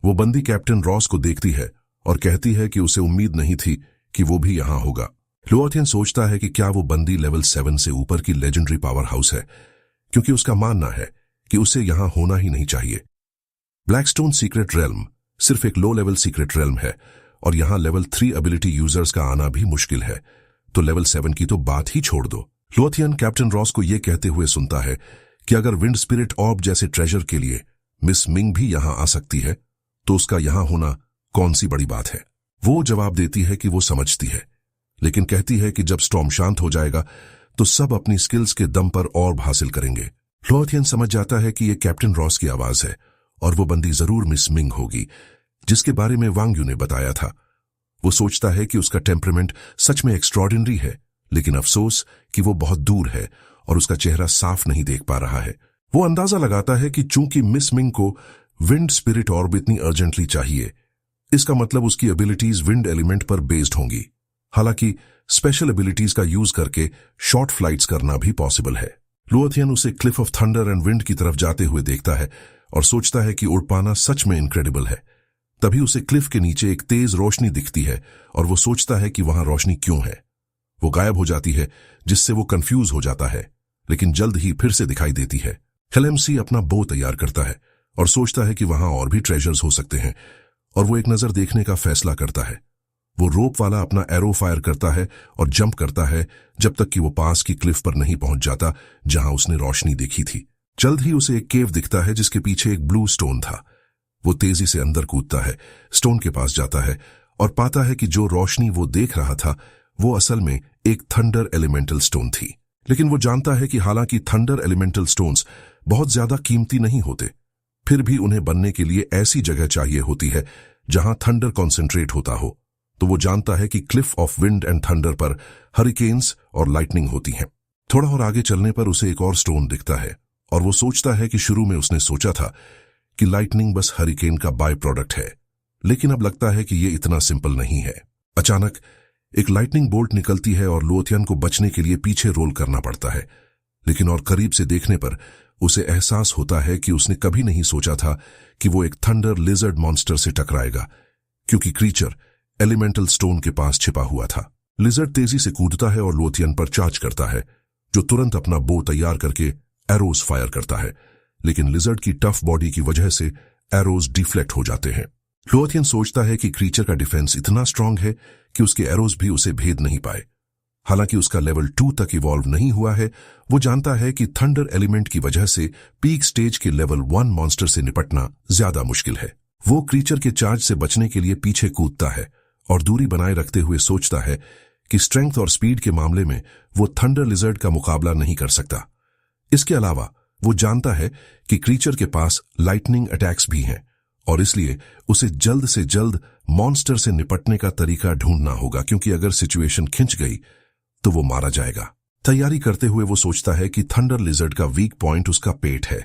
वो बंदी कैप्टन रॉस को देखती है और कहती है कि उसे उम्मीद नहीं थी कि वो भी यहां होगा। लुओथियन सोचता है कि क्या वो बंदी लेवल 7 से ऊपर की लेजेंडरी पावर हाउस है, क्योंकि उसका मानना है कि उसे यहां होना ही नहीं चाहिए। ब्लैकस्टोन सीक्रेट रेल्म सिर्फ एक लो लेवल सीक्रेट रेल्म है और यहां लेवल 3 एबिलिटी यूजर्स का आना भी मुश्किल है, तो लेवल 7 की तो बात ही छोड़ दो। लुओथियन कैप्टन रॉस को यह कहते हुए सुनता है कि अगर विंड स्पिरिट ऑर्ब जैसे ट्रेजर के लिए मिस मिंग भी यहां आ सकती है तो उसका यहां होना कौन सी बड़ी बात है। वो जवाब देती है कि वो समझती है, लेकिन कहती है कि जब स्टॉर्म शांत हो जाएगा तो सब अपनी स्किल्स के दम पर ऑर्ब हासिल करेंगे। लुओथियन समझ जाता है कि यह कैप्टन रॉस की आवाज है और वो बंदी जरूर मिस मिंग होगी जिसके बारे में वांग यू ने बताया था। वो सोचता है कि उसका टेम्परामेंट सच में एक्स्ट्रॉर्डिनरी है, लेकिन अफसोस कि वो बहुत दूर है और उसका चेहरा साफ नहीं देख पा रहा है। वो अंदाजा लगाता है कि चूंकि मिस मिंग को विंड स्पिरिट ऑर्ब इतनी अर्जेंटली चाहिए, इसका मतलब उसकी एबिलिटीज विंड एलिमेंट पर बेस्ड होंगी। हालांकि स्पेशल एबिलिटीज का यूज करके शॉर्ट फ्लाइट्स करना भी पॉसिबल है। लुओथियन उसे Cliff of thunder and wind की तरफ जाते हुए देखता है और सोचता है कि उड़ पाना सच में इनक्रेडिबल है। तभी उसे क्लिफ के नीचे एक तेज रोशनी दिखती है और वो सोचता है कि वहां रोशनी क्यों है। वो गायब हो जाती है, जिससे वो कंफ्यूज हो जाता है, लेकिन जल्द ही फिर से दिखाई देती है। हेलेमसी अपना बो तैयार करता है और सोचता है कि वहां और भी ट्रेजर्स हो सकते हैं और वो एक नजर देखने का फैसला करता है। वो रोप वाला अपना एरो फायर करता है और जंप करता है जब तक कि वो पास की क्लिफ पर नहीं पहुंच जाता जहां उसने रोशनी देखी थी। जल्द ही उसे एक केव दिखता है जिसके पीछे एक ब्लू स्टोन था। वो तेजी से अंदर कूदता है, स्टोन के पास जाता है और पाता है कि जो रोशनी वो देख रहा था वो असल में एक थंडर एलिमेंटल स्टोन थी। लेकिन वो जानता है कि हालांकि थंडर एलिमेंटल स्टोन्स बहुत ज्यादा कीमती नहीं होते, फिर भी उन्हें बनने के लिए ऐसी जगह चाहिए होती है जहां थंडर कॉन्सेंट्रेट होता हो। तो वो जानता है कि Cliff of wind and thunder पर हरिकेन्स और लाइटनिंग होती हैं। थोड़ा और आगे चलने पर उसे एक और स्टोन दिखता है और वो सोचता है कि शुरू में उसने सोचा था कि लाइटनिंग बस हरिकेन का बाय प्रोडक्ट है, लेकिन अब लगता है कि ये इतना सिंपल नहीं है। अचानक एक लाइटनिंग बोल्ट निकलती है और लुओथियन को बचने के लिए पीछे रोल करना पड़ता है, लेकिन और करीब से देखने पर उसे एहसास होता है कि उसने कभी नहीं सोचा था कि वो एक थंडर लिजर्ड मॉन्स्टर से टकराएगा, क्योंकि क्रीचर एलिमेंटल स्टोन के पास छिपा हुआ था। लिजर्ड तेजी से कूदता है और लुओथियन पर चार्ज करता है, जो तुरंत अपना बो तैयार करके एरोज फायर करता है, लेकिन लिजर्ड की टफ बॉडी की वजह से एरोज डिफ्लेक्ट हो जाते हैं। लुओथियन सोचता है कि क्रीचर का डिफेंस इतना स्ट्रांग है कि उसके एरोज भी उसे भेद नहीं पाए। हालांकि उसका लेवल 2 तक इवॉल्व नहीं हुआ है, वो जानता है कि थंडर एलिमेंट की वजह से पीक स्टेज के लेवल 1 मॉन्स्टर से निपटना ज्यादा मुश्किल है। वो क्रीचर के चार्ज से बचने के लिए पीछे कूदता है और दूरी बनाए रखते हुए सोचता है कि स्ट्रेंथ और स्पीड के मामले में वो थंडर लिजर्ड का मुकाबला नहीं कर सकता। इसके अलावा वो जानता है कि क्रीचर के पास लाइटनिंग अटैक्स भी हैं और इसलिए उसे जल्द से जल्द मॉन्स्टर से निपटने का तरीका ढूंढना होगा, क्योंकि अगर सिचुएशन खिंच गई तो वो मारा जाएगा। तैयारी करते हुए वो सोचता है कि थंडर लिजर्ड का वीक पॉइंट उसका पेट है,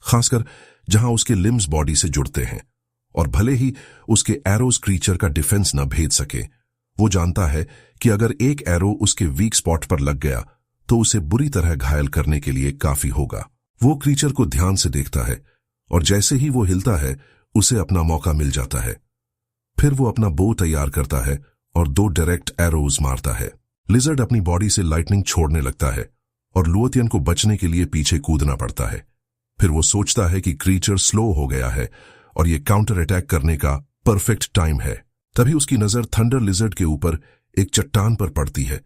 खासकर जहां उसके लिम्स बॉडी से जुड़ते हैं, और भले ही उसके एरोज क्रीचर का डिफेंस न भेद सके, वो जानता है कि अगर एक एरो उसके वीक स्पॉट पर लग गया तो उसे बुरी तरह घायल करने के लिए काफी होगा। वो क्रीचर को ध्यान से देखता है और जैसे ही वो हिलता है उसे अपना मौका मिल जाता है। फिर वो अपना बो तैयार करता है और 2 डायरेक्ट एरोज मारता है। लिजर्ड अपनी बॉडी से लाइटनिंग छोड़ने लगता है और लुओथियन को बचने के लिए पीछे कूदना पड़ता है। फिर वो सोचता है कि क्रीचर स्लो हो गया है और ये काउंटर अटैक करने का परफेक्ट टाइम है। तभी उसकी नजर थंडर लिजर्ड के ऊपर एक चट्टान पर पड़ती है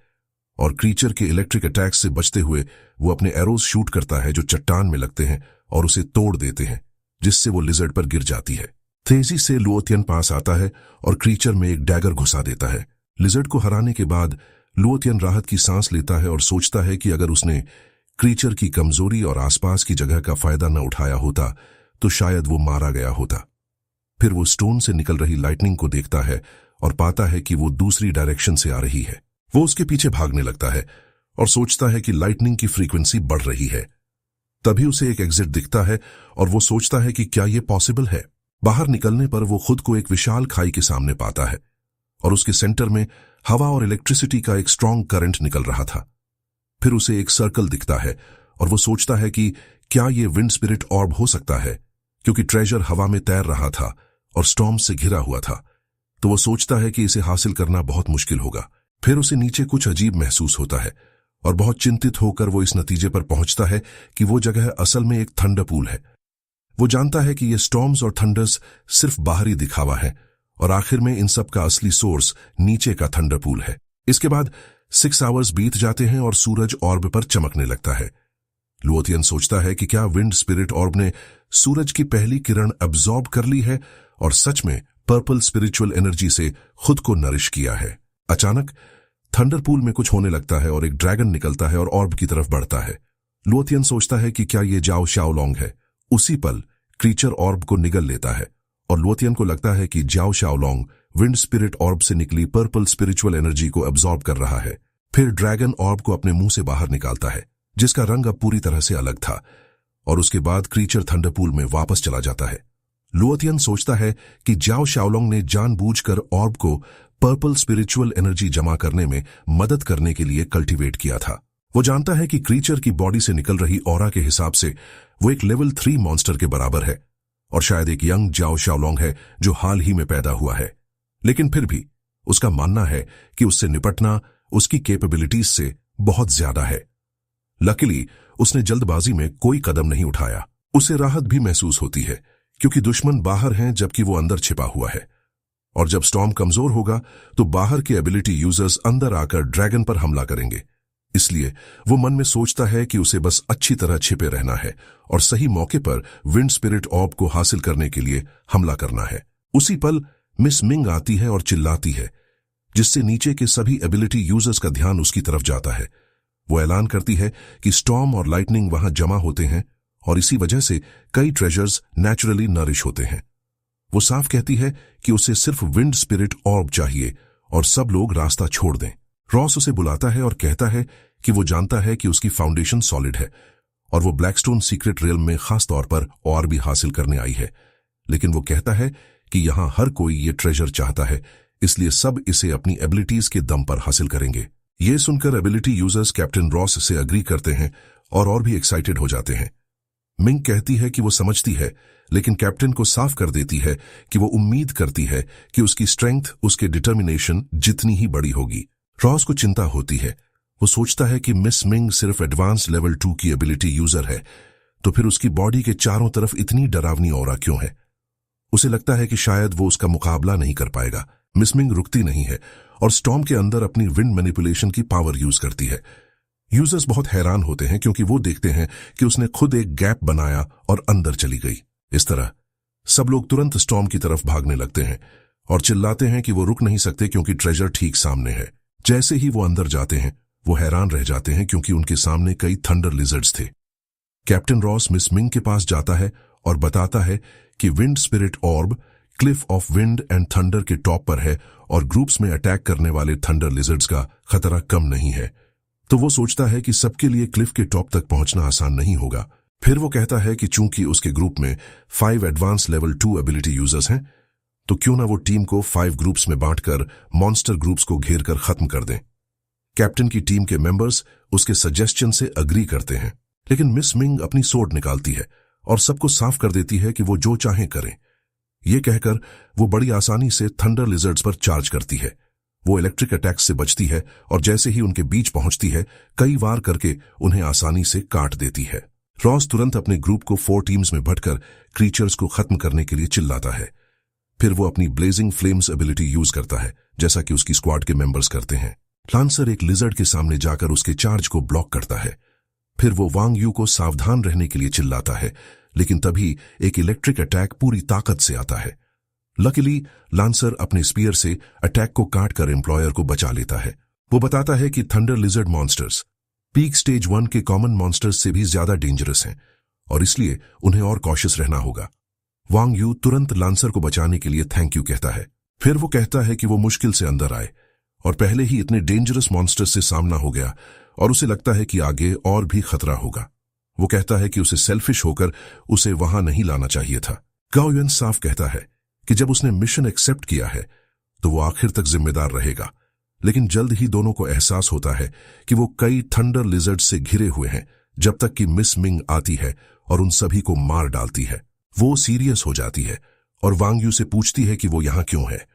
और क्रीचर के इलेक्ट्रिक अटैक से बचते हुए वो अपने एरोज शूट करता है जो चट्टान में लगते हैं और उसे तोड़ देते हैं, जिससे वो लिजर्ड पर गिर जाती है। तेजी से लुओतियन पास आता है और क्रीचर में एक डैगर घुसा देता है। लिजर्ड को हराने के बाद लुओतियन राहत की सांस लेता है और सोचता है कि अगर उसने क्रीचर की कमजोरी और आसपास की जगह का फायदा न उठाया होता तो शायद वो मारा गया होता। फिर वो स्टोन से निकल रही लाइटनिंग को देखता है और पाता है कि वो दूसरी डायरेक्शन से आ रही है। वो उसके पीछे भागने लगता है और सोचता है कि लाइटनिंग की फ्रीक्वेंसी बढ़ रही है। तभी उसे एक एग्जिट दिखता है और वो सोचता है कि क्या ये पॉसिबल है। बाहर निकलने पर वो खुद को एक विशाल खाई के सामने पाता है और उसके सेंटर में हवा और इलेक्ट्रिसिटी का एक स्ट्रांग करंट निकल रहा था। फिर उसे एक सर्कल दिखता है और वो सोचता है कि क्या ये विंड स्पिरिट ऑर्ब हो सकता है, क्योंकि ट्रेजर हवा में तैर रहा था और स्टॉर्म से घिरा हुआ था। तो वो सोचता है कि इसे हासिल करना बहुत मुश्किल होगा। फिर उसे नीचे कुछ अजीब महसूस होता है और बहुत चिंतित होकर वो इस नतीजे पर पहुंचता है कि वो जगह असल में एक थंडर पूल है। वो जानता है कि ये स्टॉर्म्स और थंडर्स सिर्फ बाहरी दिखावा है और आखिर में इन सब का असली सोर्स नीचे का थंडर पूल है। इसके बाद 6 आवर्स बीत जाते हैं और सूरज ऑर्ब पर चमकने लगता है। लुओतियन सोचता है कि क्या विंड स्पिरिट ऑर्ब ने सूरज की पहली किरण अब्सॉर्ब कर ली है और सच में पर्पल स्पिरिचुअल एनर्जी से खुद को नरिश किया है। अचानक थंडर पूल में कुछ होने लगता है और एक ड्रैगन निकलता है और ऑर्ब की तरफ बढ़ता है। लुओतियन सोचता है कि क्या ये जाओ शाओलोंग है। उसी पल क्रीचर ऑर्ब को निगल लेता है और लुओतियन को लगता है कि जाओ शाओलोंग विंड स्पिरिट ऑर्ब से निकली पर्पल स्पिरिचुअल एनर्जी को अब्सॉर्ब कर रहा है। फिर ड्रैगन ऑर्ब को अपने मुंह से बाहर निकालता है, जिसका रंग अब पूरी तरह से अलग था, और उसके बाद क्रीचर थंडर पूल में वापस चला जाता है। लुओतियन सोचता है कि जाओ शाओलोंग ने जानबूझकर ऑर्ब को पर्पल स्पिरिचुअल एनर्जी जमा करने में मदद करने के लिए कल्टीवेट किया था। वो जानता है कि क्रीचर की बॉडी से निकल रही ऑरा के हिसाब से वो एक लेवल 3 मॉन्स्टर के बराबर है और शायद एक यंग जाओ शाओलोंग है जो हाल ही में पैदा हुआ है। लेकिन फिर भी उसका मानना है कि उससे निपटना उसकी कैपेबिलिटीज से बहुत ज्यादा है। लकीली उसने जल्दबाजी में कोई कदम नहीं उठाया। उसे राहत भी महसूस होती है क्योंकि दुश्मन बाहर हैं जबकि वो अंदर छिपा हुआ है, और जब स्टॉर्म कमजोर होगा तो बाहर के एबिलिटी यूजर्स अंदर आकर ड्रैगन पर हमला करेंगे। इसलिए वो मन में सोचता है कि उसे बस अच्छी तरह छिपे रहना है और सही मौके पर विंड स्पिरिट ऑर्ब को हासिल करने के लिए हमला करना है। उसी पल मिस मिंग आती है और चिल्लाती है, जिससे नीचे के सभी एबिलिटी यूजर्स का ध्यान उसकी तरफ जाता है। वो ऐलान करती है कि स्टॉर्म और लाइटनिंग वहां जमा होते हैं और इसी वजह से कई ट्रेजर्स नेचुरली नरिश होते हैं। वो साफ कहती है कि उसे सिर्फ विंड स्पिरिट ऑर्ब चाहिए और सब लोग रास्ता छोड़ दें। रॉस उसे बुलाता है और कहता है कि वो जानता है कि उसकी फाउंडेशन सॉलिड है और वो ब्लैकस्टोन सीक्रेट रियल्म में खास तौर पर और भी हासिल करने आई है, लेकिन वो कहता है कि यहां हर कोई ये ट्रेजर चाहता है, इसलिए सब इसे अपनी एबिलिटीज के दम पर हासिल करेंगे। ये सुनकर एबिलिटी यूजर्स कैप्टन रॉस से अग्री करते हैं और भी एक्साइटेड हो जाते हैं। मिंग कहती है कि वो समझती है, लेकिन कैप्टन को साफ कर देती है कि वो उम्मीद करती है कि उसकी स्ट्रेंथ उसके डिटर्मिनेशन जितनी ही बड़ी होगी। रॉस को चिंता होती है। वो सोचता है कि मिस मिंग सिर्फ एडवांस लेवल 2 की एबिलिटी यूजर है, तो फिर उसकी बॉडी के चारों तरफ इतनी डरावनी ऑरा क्यों है। उसे लगता है कि शायद वो उसका मुकाबला नहीं कर पाएगा। मिस मिंग रुकती नहीं है और स्टॉर्म के अंदर अपनी विंड मैनिपुलेशन की पावर यूज करती है। यूजर्स बहुत हैरान होते हैं क्योंकि वो देखते हैं कि उसने खुद एक गैप बनाया और अंदर चली गई। इस तरह सब लोग तुरंत स्टॉर्म की तरफ भागने लगते हैं और चिल्लाते हैं कि वो रुक नहीं सकते क्योंकि ट्रेजर ठीक सामने है। जैसे ही वो अंदर जाते हैं वो हैरान रह जाते हैं क्योंकि उनके सामने कई थंडर लिजर्ड्स थे। कैप्टन रॉस मिस मिंग के पास जाता है और बताता है कि wind spirit ऑर्ब Cliff of wind and thunder के टॉप पर है और ग्रुप्स में अटैक करने वाले थंडर लिजर्ड्स का खतरा कम नहीं है। तो वो सोचता है कि सबके लिए क्लिफ के टॉप तक पहुंचना आसान नहीं होगा। फिर वो कहता है कि चूंकि उसके ग्रुप में 5 एडवांस लेवल 2 एबिलिटी यूजर्स हैं, तो क्यों ना वो टीम को 5 ग्रुप्स में बांटकर मॉन्स्टर ग्रुप्स को घेर कर खत्म कर दें। कैप्टन की टीम के मेंबर्स उसके सजेस्शन से अग्री करते हैं, लेकिन मिस मिंग अपनी सोर्ड निकालती है और सबको साफ कर देती है कि वो जो चाहें करें। ये कहकर वो बड़ी आसानी से थंडर लिजर्ड्स पर चार्ज करती है। वो इलेक्ट्रिक अटैक से बचती है और जैसे ही उनके बीच पहुंचती है कई वार करके उन्हें आसानी से काट देती है। रॉस तुरंत अपने ग्रुप को 4 टीम्स में बंटकर क्रीचर्स को खत्म करने के लिए चिल्लाता है। फिर वो अपनी ब्लेजिंग फ्लेम्स एबिलिटी यूज करता है, जैसा कि उसकी स्क्वाड के मेंबर्स करते हैं। लांसर एक लिजर्ड के सामने जाकर उसके चार्ज को ब्लॉक करता है। फिर वो वांग यू को सावधान रहने के लिए चिल्लाता है, लेकिन तभी एक इलेक्ट्रिक अटैक पूरी ताकत से आता है लकीली लांसर अपने स्पीयर से अटैक को काटकर एम्प्लॉयर को बचा लेता है। वो बताता है कि thunder lizard monsters peak stage 1 के कॉमन मॉन्स्टर्स से भी ज्यादा डेंजरस हैं और इसलिए उन्हें और कॉशियस रहना होगा। वांग यू तुरंत लांसर को बचाने के लिए थैंक यू कहता है। फिर वो कहता है कि वो मुश्किल से अंदर आए और पहले ही इतने डेंजरस मॉन्स्टर्स से सामना हो गया और उसे लगता है कि आगे और भी खतरा होगा। वो कहता है कि उसे सेल्फिश होकर उसे वहां नहीं लाना चाहिए था। गाओ युन साफ कहता है कि जब उसने मिशन एक्सेप्ट किया है तो वो आखिर तक जिम्मेदार रहेगा, लेकिन जल्द ही दोनों को एहसास होता है कि वो कई थंडर लिजर्ड से घिरे हुए हैं जब तक कि मिस मिंग आती है और उन सभी को मार डालती है। वो सीरियस हो जाती है और वांग यू से पूछती है कि वो यहां क्यों है।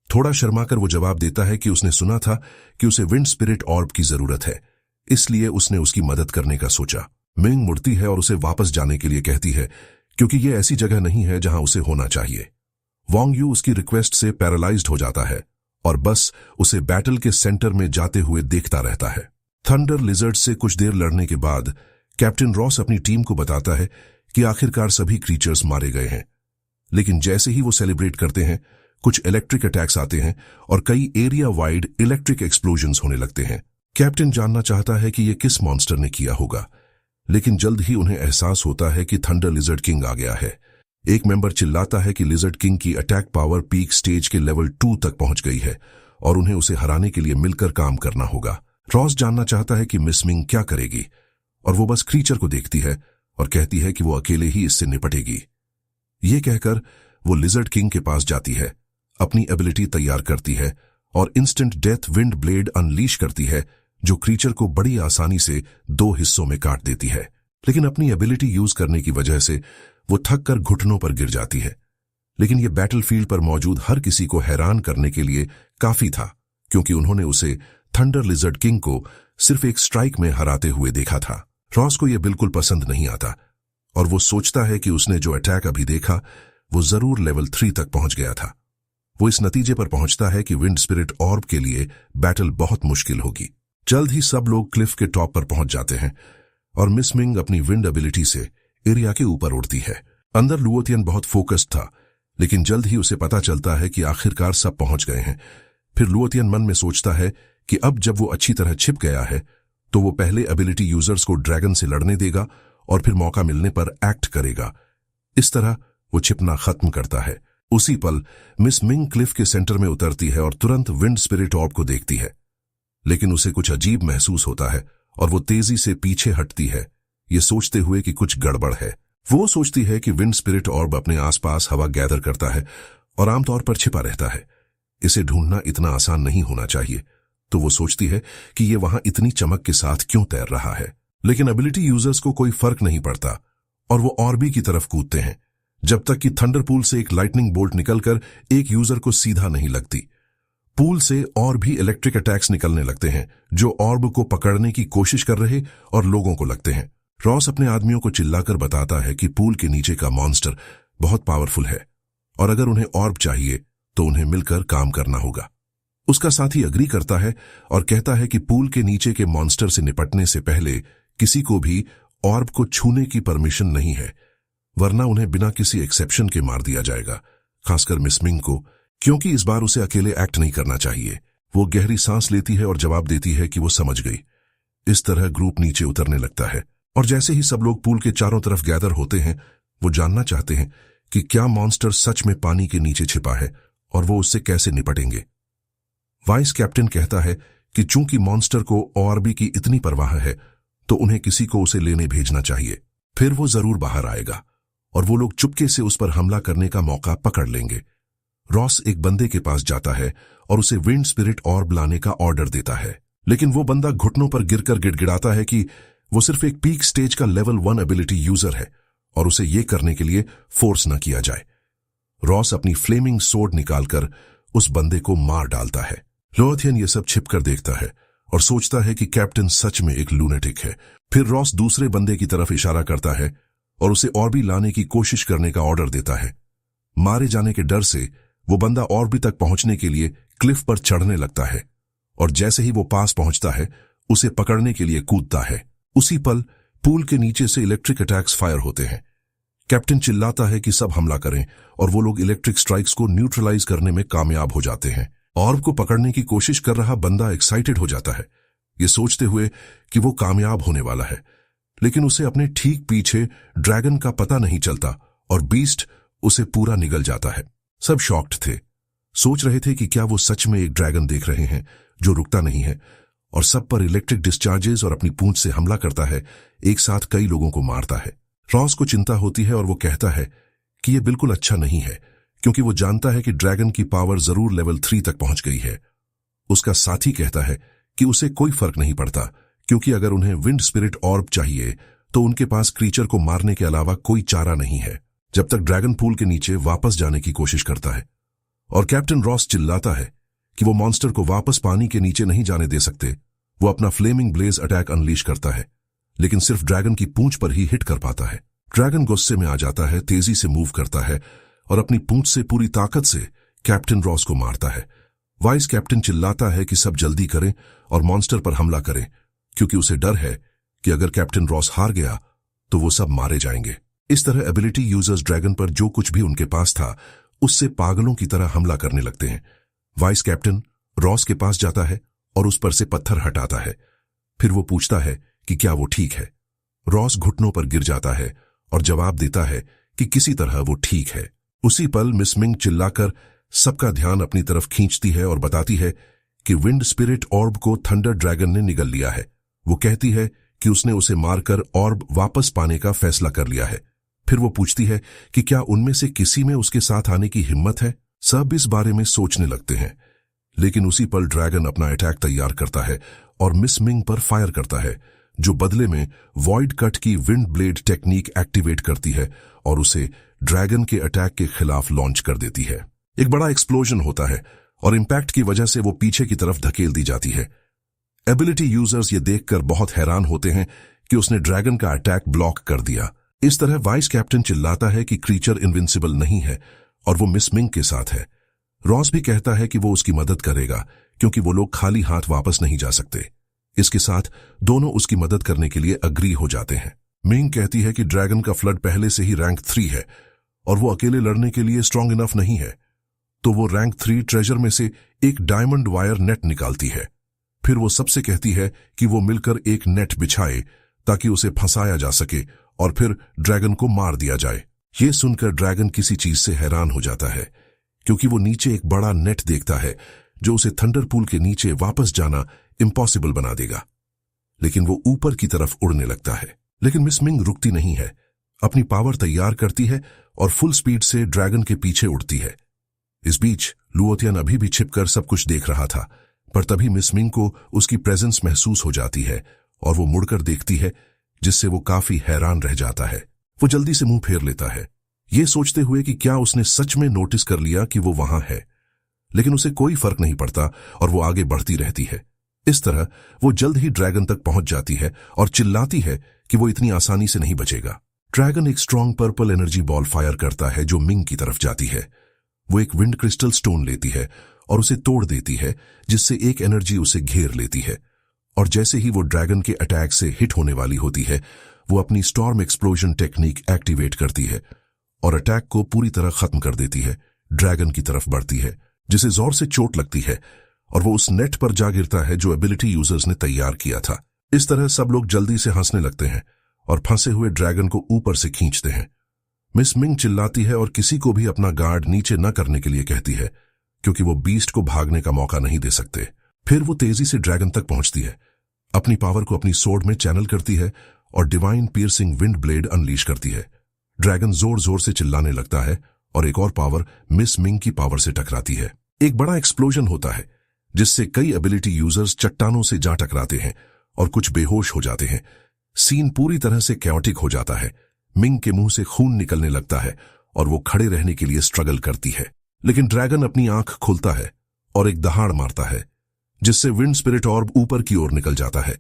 थोड़ा शर्माकर वो जवाब देता है कि उसने सुना था कि उसे विंड स्पिरिट ऑर्ब की जरूरत है, इसलिए उसने उसकी मदद करने का सोचा। मिंग मुड़ती है और उसे वापस जाने के लिए कहती है क्योंकि ये ऐसी जगह नहीं है जहां उसे होना चाहिए। वांग यू उसकी रिक्वेस्ट से पैरालाइज्ड हो जाता है और बस उसे बैटल के सेंटर में जाते हुए देखता रहता है। थंडर लिजर्ड से कुछ देर लड़ने के बाद कैप्टन रॉस अपनी टीम को बताता है कि आखिरकार सभी क्रीचर्स मारे गए हैं, लेकिन जैसे ही वो सेलिब्रेट करते हैं कुछ इलेक्ट्रिक अटैक्स आते हैं और कई एरिया वाइड इलेक्ट्रिक एक्सप्लोजन्स होने लगते हैं। कैप्टन जानना चाहता है कि ये किस मॉन्स्टर ने किया होगा, लेकिन जल्द ही उन्हें एहसास होता है कि थंडर लिजर्ड किंग आ गया है। एक मेंबर चिल्लाता है कि लिजर्ड किंग की अटैक पावर पीक स्टेज के लेवल 2 तक पहुंच गई है और उन्हें उसे हराने के लिए मिलकर काम करना होगा। रॉस जानना चाहता है कि मिस मिंग क्या करेगी और वो बस क्रीचर को देखती है और कहती है कि वो अकेले ही इससे निपटेगी। ये कहकर वो लिजर्ड किंग के पास जाती है, अपनी एबिलिटी तैयार करती है और instant death wind blade unleash करती है जो क्रीचर को बड़ी आसानी से 2 हिस्सों में काट देती है। लेकिन अपनी एबिलिटी यूज करने की वजह से वो थक कर घुटनों पर गिर जाती है। लेकिन ये बैटलफील्ड पर मौजूद हर किसी को हैरान करने के लिए काफी था, क्योंकि उन्होंने उसे थंडर लिजर्ड किंग को सिर्फ एक स्ट्राइक में हराते हुए देखा था। रॉस को यह बिल्कुल पसंद नहीं आता और वो सोचता है कि उसने जो अटैक अभी देखा वो जरूर लेवल 3 तक पहुंच गया था। वो इस नतीजे पर पहुंचता है कि विंड स्पिरिट ऑर्ब के लिए बैटल बहुत मुश्किल होगी। जल्द ही सब लोग क्लिफ के टॉप पर पहुंच जाते हैं और मिस मिंग अपनी विंड एबिलिटी से एरिया के ऊपर उड़ती है। अंदर लुओतियन बहुत फोकस्ड था, लेकिन जल्द ही उसे पता चलता है कि आखिरकार सब पहुंच गए हैं। फिर लुओतियन मन में सोचता है कि अब जब वो अच्छी तरह छिप गया है तो वो पहले एबिलिटी यूजर्स को ड्रैगन से लड़ने देगा और फिर मौका मिलने पर एक्ट करेगा। इस तरह वो छिपना खत्म करता है। उसी पल मिस मिंग क्लिफ के सेंटर में उतरती है और तुरंत विंड स्पिरिट ऑर्ब को देखती है, लेकिन उसे कुछ अजीब महसूस होता है और वो तेजी से पीछे हटती है, ये सोचते हुए कि कुछ गड़बड़ है। वो सोचती है कि विंड स्पिरिट ऑर्ब अपने आसपास हवा गैदर करता है और आमतौर पर छिपा रहता है। इसे ढूंढना इतना आसान नहीं होना चाहिए, तो वो सोचती है कि ये वहां इतनी चमक के साथ क्यों तैर रहा है। लेकिन एबिलिटी यूजर्स को कोई फर्क नहीं पड़ता और वो ऑर्बी की तरफ कूदते हैं जब तक कि थंडर पूल से एक लाइटनिंग बोल्ट निकलकर एक यूजर को सीधा नहीं लगती। पूल से और भी इलेक्ट्रिक अटैक्स निकलने लगते हैं जो ऑर्ब को पकड़ने की कोशिश कर रहे और लोगों को लगते हैं। रॉस अपने आदमियों को चिल्लाकर बताता है कि पूल के नीचे का मॉन्स्टर बहुत पावरफुल है और अगर उन्हें ऑर्ब चाहिए तो उन्हें मिलकर काम करना होगा। उसका साथी अग्री करता है और कहता है कि पूल के नीचे के मॉन्स्टर से निपटने से पहले किसी को भी ऑर्ब को छूने की परमिशन नहीं है, वरना उन्हें बिना किसी एक्सेप्शन के मार दिया जाएगा, खासकर मिस मिंग को, क्योंकि इस बार उसे अकेले एक्ट नहीं करना चाहिए। वो गहरी सांस लेती है और जवाब देती है कि वो समझ गई। इस तरह ग्रुप नीचे उतरने लगता है और जैसे ही सब लोग पूल के चारों तरफ गैदर होते हैं, वो जानना चाहते हैं कि क्या मॉन्स्टर सच में पानी के नीचे छिपा है और वो उससे कैसे निपटेंगे। वाइस कैप्टन कहता है कि चूंकि मॉन्स्टर को ऑर्बी की इतनी परवाह है तो उन्हें किसी को उसे लेने भेजना चाहिए, फिर वो जरूर बाहर आएगा और वो लोग चुपके से उस पर हमला करने का मौका पकड़ लेंगे। रॉस एक बंदे के पास जाता है और उसे विंड स्पिरिट ऑर्ब लाने का ऑर्डर देता है, लेकिन वो बंदा घुटनों पर गिरकर गिड़गिड़ाता है कि वो सिर्फ एक पीक स्टेज का लेवल 1 एबिलिटी यूजर है और उसे ये करने के लिए फोर्स न किया जाए। रॉस अपनी फ्लेमिंग सोर्ड निकालकर उस बंदे को मार डालता है। लुओतियन ये सब छिपकर देखता है और सोचता है कि कैप्टन सच में एक लूनेटिक है। फिर रॉस दूसरे बंदे की तरफ इशारा करता है और उसे ऑर्बी लाने की कोशिश करने का ऑर्डर देता है। मारे जाने के डर से वो बंदा ऑर्बी तक पहुंचने के लिए क्लिफ पर चढ़ने लगता है और जैसे ही वो पास पहुंचता है उसे पकड़ने के लिए कूदता है। उसी पल पूल के नीचे से इलेक्ट्रिक अटैक्स फायर होते हैं। कैप्टन चिल्लाता है कि सब हमला करें और वो लोग इलेक्ट्रिक स्ट्राइक्स को न्यूट्रलाइज करने में कामयाब हो जाते हैं। ऑर्ब को पकड़ने की कोशिश कर रहा बंदा एक्साइटेड हो जाता है, ये सोचते हुए कि वो कामयाब होने वाला है, लेकिन उसे अपने ठीक पीछे ड्रैगन का पता नहीं चलता और बीस्ट उसे पूरा निगल जाता है। सब शॉक्ड थे, सोच रहे थे कि क्या वो सच में एक ड्रैगन देख रहे हैं जो रुकता नहीं है और सब पर इलेक्ट्रिक डिस्चार्जेस और अपनी पूंछ से हमला करता है, एक साथ कई लोगों को मारता है। रॉस को चिंता होती है और वो कहता है कि यह बिल्कुल अच्छा नहीं है, क्योंकि वो जानता है कि ड्रैगन की पावर जरूर लेवल 3 तक पहुंच गई है। उसका साथी कहता है कि उसे कोई फर्क नहीं पड़ता, क्योंकि अगर उन्हें विंड स्पिरिट ऑर्ब चाहिए तो उनके पास क्रीचर को मारने के अलावा कोई चारा नहीं है। जब तक ड्रैगन पूल के नीचे वापस जाने की कोशिश करता है और कैप्टन रॉस चिल्लाता है कि वो मॉन्स्टर को वापस पानी के नीचे नहीं जाने दे सकते, वो अपना फ्लेमिंग ब्लेज अटैक अनलीश करता है, लेकिन सिर्फ ड्रैगन की पूंछ पर ही हिट कर पाता है। ड्रैगन गुस्से में आ जाता है, तेजी से मूव करता है और अपनी पूंछ से पूरी ताकत से कैप्टन रॉस को मारता है। वाइस कैप्टन चिल्लाता है कि सब जल्दी करें और मॉन्स्टर पर हमला करें, क्योंकि उसे डर है कि अगर कैप्टन रॉस हार गया तो वो सब मारे जाएंगे। इस तरह एबिलिटी यूजर्स ड्रैगन पर जो कुछ भी उनके पास था उससे पागलों की तरह हमला करने लगते हैं। वाइस कैप्टन रॉस के पास जाता है और उस पर से पत्थर हटाता है। फिर वो पूछता है कि क्या वो ठीक है। रॉस घुटनों पर गिर जाता है और जवाब देता है कि किसी तरह वो ठीक है। उसी पल मिस मिंग चिल्लाकर सबका ध्यान अपनी तरफ खींचती है और बताती है कि विंड स्पिरिट ऑर्ब को थंडर ड्रैगन ने निगल लिया है। वो कहती है कि उसने उसे मारकर ऑर्ब वापस पाने का फैसला कर लिया है। फिर वो पूछती है कि क्या उनमें से किसी में उसके साथ आने की हिम्मत है। सब इस बारे में सोचने लगते हैं, लेकिन उसी पल ड्रैगन अपना अटैक तैयार करता है और मिस मिंग पर फायर करता है, जो बदले में वॉइड कट की विंड ब्लेड टेक्निक एक्टिवेट करती है और उसे ड्रैगन के अटैक के खिलाफ लॉन्च कर देती है। एक बड़ा एक्सप्लोजन होता है और इंपैक्ट की वजह से वो पीछे की तरफ धकेल दी जाती है। एबिलिटी यूजर्स ये देखकर बहुत हैरान होते हैं कि उसने ड्रैगन का अटैक ब्लॉक कर दिया। इस तरह वाइस कैप्टन चिल्लाता है कि क्रीचर इनविंसिबल नहीं है और वो मिस मिंग के साथ है। रॉस भी कहता है कि वो उसकी मदद करेगा, क्योंकि वो लोग खाली हाथ वापस नहीं जा सकते। इसके साथ दोनों उसकी मदद करने के लिए अग्री हो जाते हैं। मिंग कहती है कि ड्रैगन का फ्लड पहले से ही रैंक 3 है और वो अकेले लड़ने के लिए स्ट्रांग इनफ नहीं है, तो वो रैंक 3 ट्रेजर में से एक डायमंड वायर नेट निकालती है। फिर वो सबसे कहती है कि वो मिलकर एक नेट बिछाए ताकि उसे फंसाया जा सके और फिर ड्रैगन को मार दिया जाए। ये सुनकर ड्रैगन किसी चीज से हैरान हो जाता है, क्योंकि वो नीचे एक बड़ा नेट देखता है जो उसे थंडर पूल के नीचे वापस जाना इम्पॉसिबल बना देगा। लेकिन वो ऊपर की तरफ उड़ने लगता है, लेकिन मिस मिंग रुकती नहीं है, अपनी पावर तैयार करती है और फुल स्पीड से ड्रैगन के पीछे उड़ती है। इस बीच लुओतियन अभी भी छिपकर सब कुछ देख रहा था, पर तभी मिस मिंग को उसकी प्रेजेंस महसूस हो जाती है और वो मुड़कर देखती है, जिससे वो काफी हैरान रह जाता है। वो जल्दी से मुंह फेर लेता है, ये सोचते हुए कि क्या उसने सच में नोटिस कर लिया कि वो वहां है, लेकिन उसे कोई फर्क नहीं पड़ता और वो आगे बढ़ती रहती है। इस तरह वो जल्द ही ड्रैगन तक पहुंच जाती है और चिल्लाती है कि वो इतनी आसानी से नहीं बचेगा। ड्रैगन एक strong purple energy ball fire करता है जो मिंग की तरफ जाती है। वो एक विंड क्रिस्टल स्टोन लेती है और उसे तोड़ देती है, जिससे एक एनर्जी उसे घेर लेती है। और जैसे ही वो ड्रैगन के अटैक से हिट होने वाली होती है, वो अपनी स्टॉर्म एक्सप्लोजन टेक्निक एक्टिवेट करती है और अटैक को पूरी तरह खत्म कर देती है। ड्रैगन की तरफ बढ़ती है, जिसे जोर से चोट लगती है और वो उस नेट पर जा गिरता है जो एबिलिटी यूजर्स ने तैयार किया था। इस तरह सब लोग जल्दी से हंसने लगते हैं और फंसे हुए ड्रैगन को ऊपर से खींचते हैं। मिस मिंग चिल्लाती है और किसी को भी अपना गार्ड नीचे न करने के लिए कहती है, क्योंकि वो बीस्ट को भागने का मौका नहीं दे सकते। फिर वो तेजी से ड्रैगन तक पहुंचती है, अपनी पावर को अपनी सोर्ड में चैनल करती है और divine piercing wind blade unleash करती है। ड्रैगन जोर जोर से चिल्लाने लगता है और एक और पावर मिस मिंग की पावर से टकराती है। एक बड़ा एक्सप्लोजन होता है, जिससे कई एबिलिटी यूजर्स चट्टानों से जा टकराते हैं और कुछ बेहोश हो जाते हैं। सीन पूरी तरह से कैओटिक हो जाता है। मिंग के मुंह से खून निकलने लगता है और वो खड़े रहने के लिए स्ट्रगल करती है, लेकिन ड्रैगन अपनी आंख खोलता है और एक दहाड़ मारता है, जिससे विंड स्पिरिट ऑर्ब ऊपर की ओर निकल जाता है।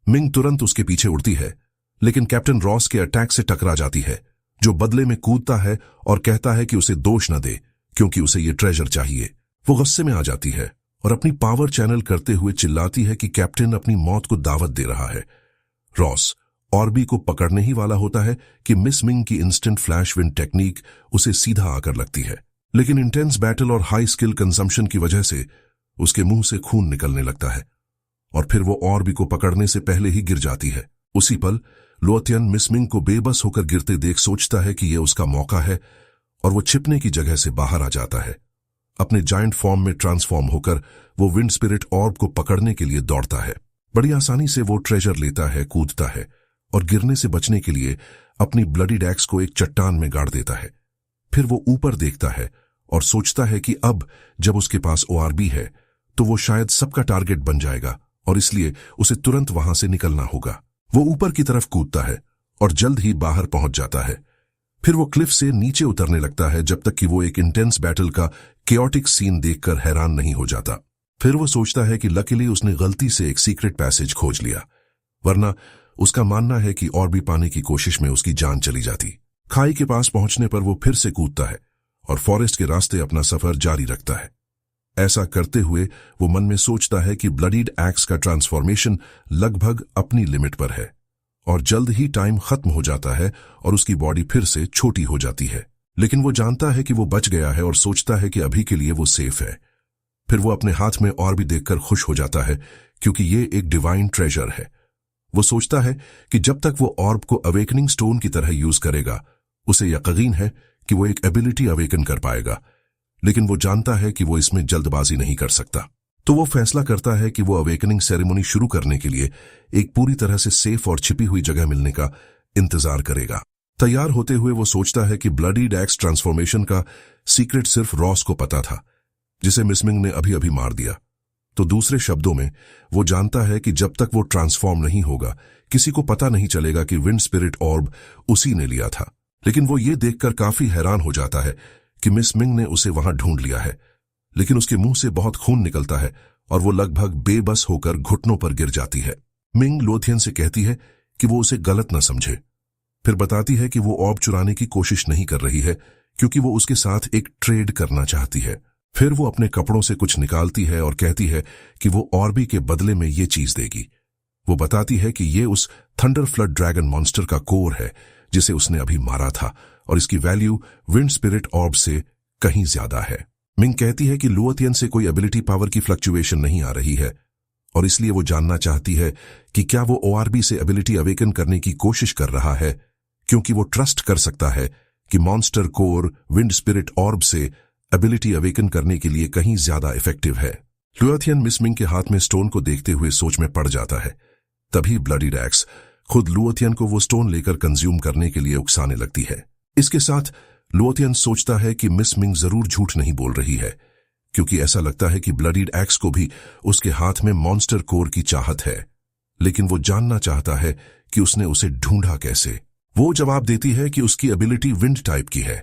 मिंग तुरंत उसके पीछे उड़ती है, लेकिन कैप्टन रॉस के अटैक से टकरा जाती है, जो बदले में कूदता है और कहता है कि उसे दोष न दे, क्योंकि उसे ये ट्रेजर चाहिए। वो गुस्से में आ जाती है और अपनी पावर चैनल करते हुए चिल्लाती है कि कैप्टन अपनी मौत को दावत दे रहा है। रॉस ऑर्बी को पकड़ने ही वाला होता है कि मिस मिंग की इंस्टेंट फ्लैश विंड टेक्निक उसे सीधा आकर लगती है। लेकिन इंटेंस बैटल और हाई स्किल कंजम्पशन की वजह से उसके मुंह से खून निकलने लगता है और फिर वो ऑर्बी को पकड़ने से पहले ही गिर जाती है। उसी पल लुओतियन मिस मिंग को बेबस होकर गिरते देख सोचता है कि यह उसका मौका है और वो छिपने की जगह से बाहर आ जाता है। अपने जायंट फॉर्म में ट्रांसफॉर्म होकर वो विंड स्पिरिट ऑर्ब को पकड़ने के लिए दौड़ता है। बड़ी आसानी से वो ट्रेजर लेता है, कूदता है और गिरने से बचने के लिए अपनी ब्लडी एक्स को एक चट्टान में गाड़ देता है। फिर वो ऊपर देखता है और सोचता है कि अब जब उसके पास ओआरबी है तो वो शायद सबका टारगेट बन जाएगा और इसलिए उसे तुरंत वहां से निकलना होगा। वो ऊपर की तरफ कूदता है और जल्द ही बाहर पहुंच जाता है। फिर वो क्लिफ से नीचे उतरने लगता है जब तक कि वो एक इंटेंस बैटल का केओटिक सीन देखकर हैरान नहीं हो जाता। फिर वो सोचता है कि लकीली उसने गलती से एक सीक्रेट पैसेज खोज लिया, वरना उसका मानना है कि और भी पाने की कोशिश में उसकी जान चली जाती। खाई के पास पहुंचने पर वो फिर से कूदता है और फॉरेस्ट के रास्ते अपना सफर जारी रखता है। ऐसा करते हुए वो मन में सोचता है कि ब्लडीड एक्स का ट्रांसफॉर्मेशन लगभग अपनी लिमिट पर है और जल्द ही टाइम खत्म हो जाता है और उसकी बॉडी फिर से छोटी हो जाती है। लेकिन वो जानता है कि वो बच गया है और सोचता है कि अभी के लिए वो सेफ है। फिर वो अपने हाथ में और भी देखकर खुश हो जाता है क्योंकि ये एक डिवाइन ट्रेजर है। वो सोचता है कि जब तक वो ऑर्ब को अवेकनिंग स्टोन की तरह यूज करेगा उसे यकीन है कि वो एक एबिलिटी अवेकन कर पाएगा, लेकिन वो जानता है कि वो इसमें जल्दबाजी नहीं कर सकता। तो वो फैसला करता है कि वो अवेकनिंग सेरेमनी शुरू करने के लिए एक पूरी तरह से सेफ और छिपी हुई जगह मिलने का इंतजार करेगा। तैयार होते हुए वो सोचता है कि ब्लडीड एक्स ट्रांसफॉर्मेशन का सीक्रेट सिर्फ रॉस को पता था, जिसे मिस मिंग ने अभी अभी मार दिया। तो दूसरे शब्दों में वो जानता है कि जब तक वो ट्रांसफॉर्म नहीं होगा किसी को पता नहीं चलेगा कि विंड स्पिरिट ऑर्ब उसी ने लिया था। लेकिन वो ये देखकर काफी हैरान हो जाता है कि मिस मिंग ने उसे वहां ढूंढ लिया है, लेकिन उसके मुंह से बहुत खून निकलता है और वो लगभग बेबस होकर घुटनों पर गिर जाती है। मिंग लुओतियन से कहती है कि वो उसे गलत न समझे, फिर बताती है कि वो ऑर्ब चुराने की कोशिश नहीं कर रही है क्योंकि वो उसके साथ एक ट्रेड करना चाहती है। फिर वो अपने कपड़ों से कुछ निकालती है और कहती है कि वो ऑर्बी के बदले में ये चीज देगी। वो बताती है कि ये उस थंडर फ्लड ड्रैगन मॉन्स्टर का कोर है जिसे उसने अभी मारा था और इसकी वैल्यू विंड स्पिरिट ऑर्ब से कहीं ज्यादा है। मिंग कहती है कि लुओतियन से कोई एबिलिटी पावर की फ्लक्चुएशन नहीं आ रही है और इसलिए वो जानना चाहती है कि क्या वो ओआरबी से एबिलिटी अवेकन करने की कोशिश कर रहा है, क्योंकि वो ट्रस्ट कर सकता है कि मॉन्स्टर कोर विंड स्पिरिट ऑर्ब से एबिलिटी अवेकन करने के लिए कहीं ज्यादा इफेक्टिव है। लुओतियन मिस मिंग के हाथ में स्टोन को देखते हुए सोच में पड़ जाता है। तभी ब्लडीड एक्स खुद लुओतियन को वो स्टोन लेकर कंज्यूम करने के लिए उकसाने लगती है। इसके साथ लुओतियन सोचता है कि मिस मिंग जरूर झूठ नहीं बोल रही है, क्योंकि ऐसा लगता है कि ब्लडीड एक्स को भी उसके हाथ में मॉन्स्टर कोर की चाहत है। लेकिन वो जानना चाहता है कि उसने उसे ढूंढा कैसे। वो जवाब देती है कि उसकी एबिलिटी विंड टाइप की है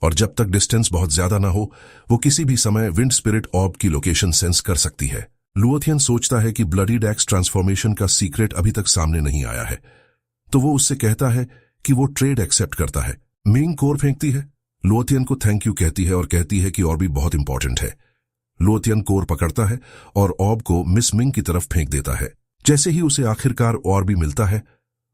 और जब तक डिस्टेंस बहुत ज्यादा ना हो वो किसी भी समय विंड स्पिरिट ऑर्ब की लोकेशन सेंस कर सकती है। लुओतियन सोचता है कि ब्लडीड एक्स ट्रांसफॉर्मेशन का सीक्रेट अभी तक सामने नहीं आया है, तो वो उससे कहता है कि वो ट्रेड एक्सेप्ट करता है। मिंग कोर फेंकती है, लुओतियन को थैंक यू कहती है और कहती है कि ऑर्ब भी बहुत इंपॉर्टेंट है। लुओतियन कोर पकड़ता है और ऑर्ब को मिस मिंग की तरफ फेंक देता है। जैसे ही उसे आखिरकार ऑर्ब भी मिलता है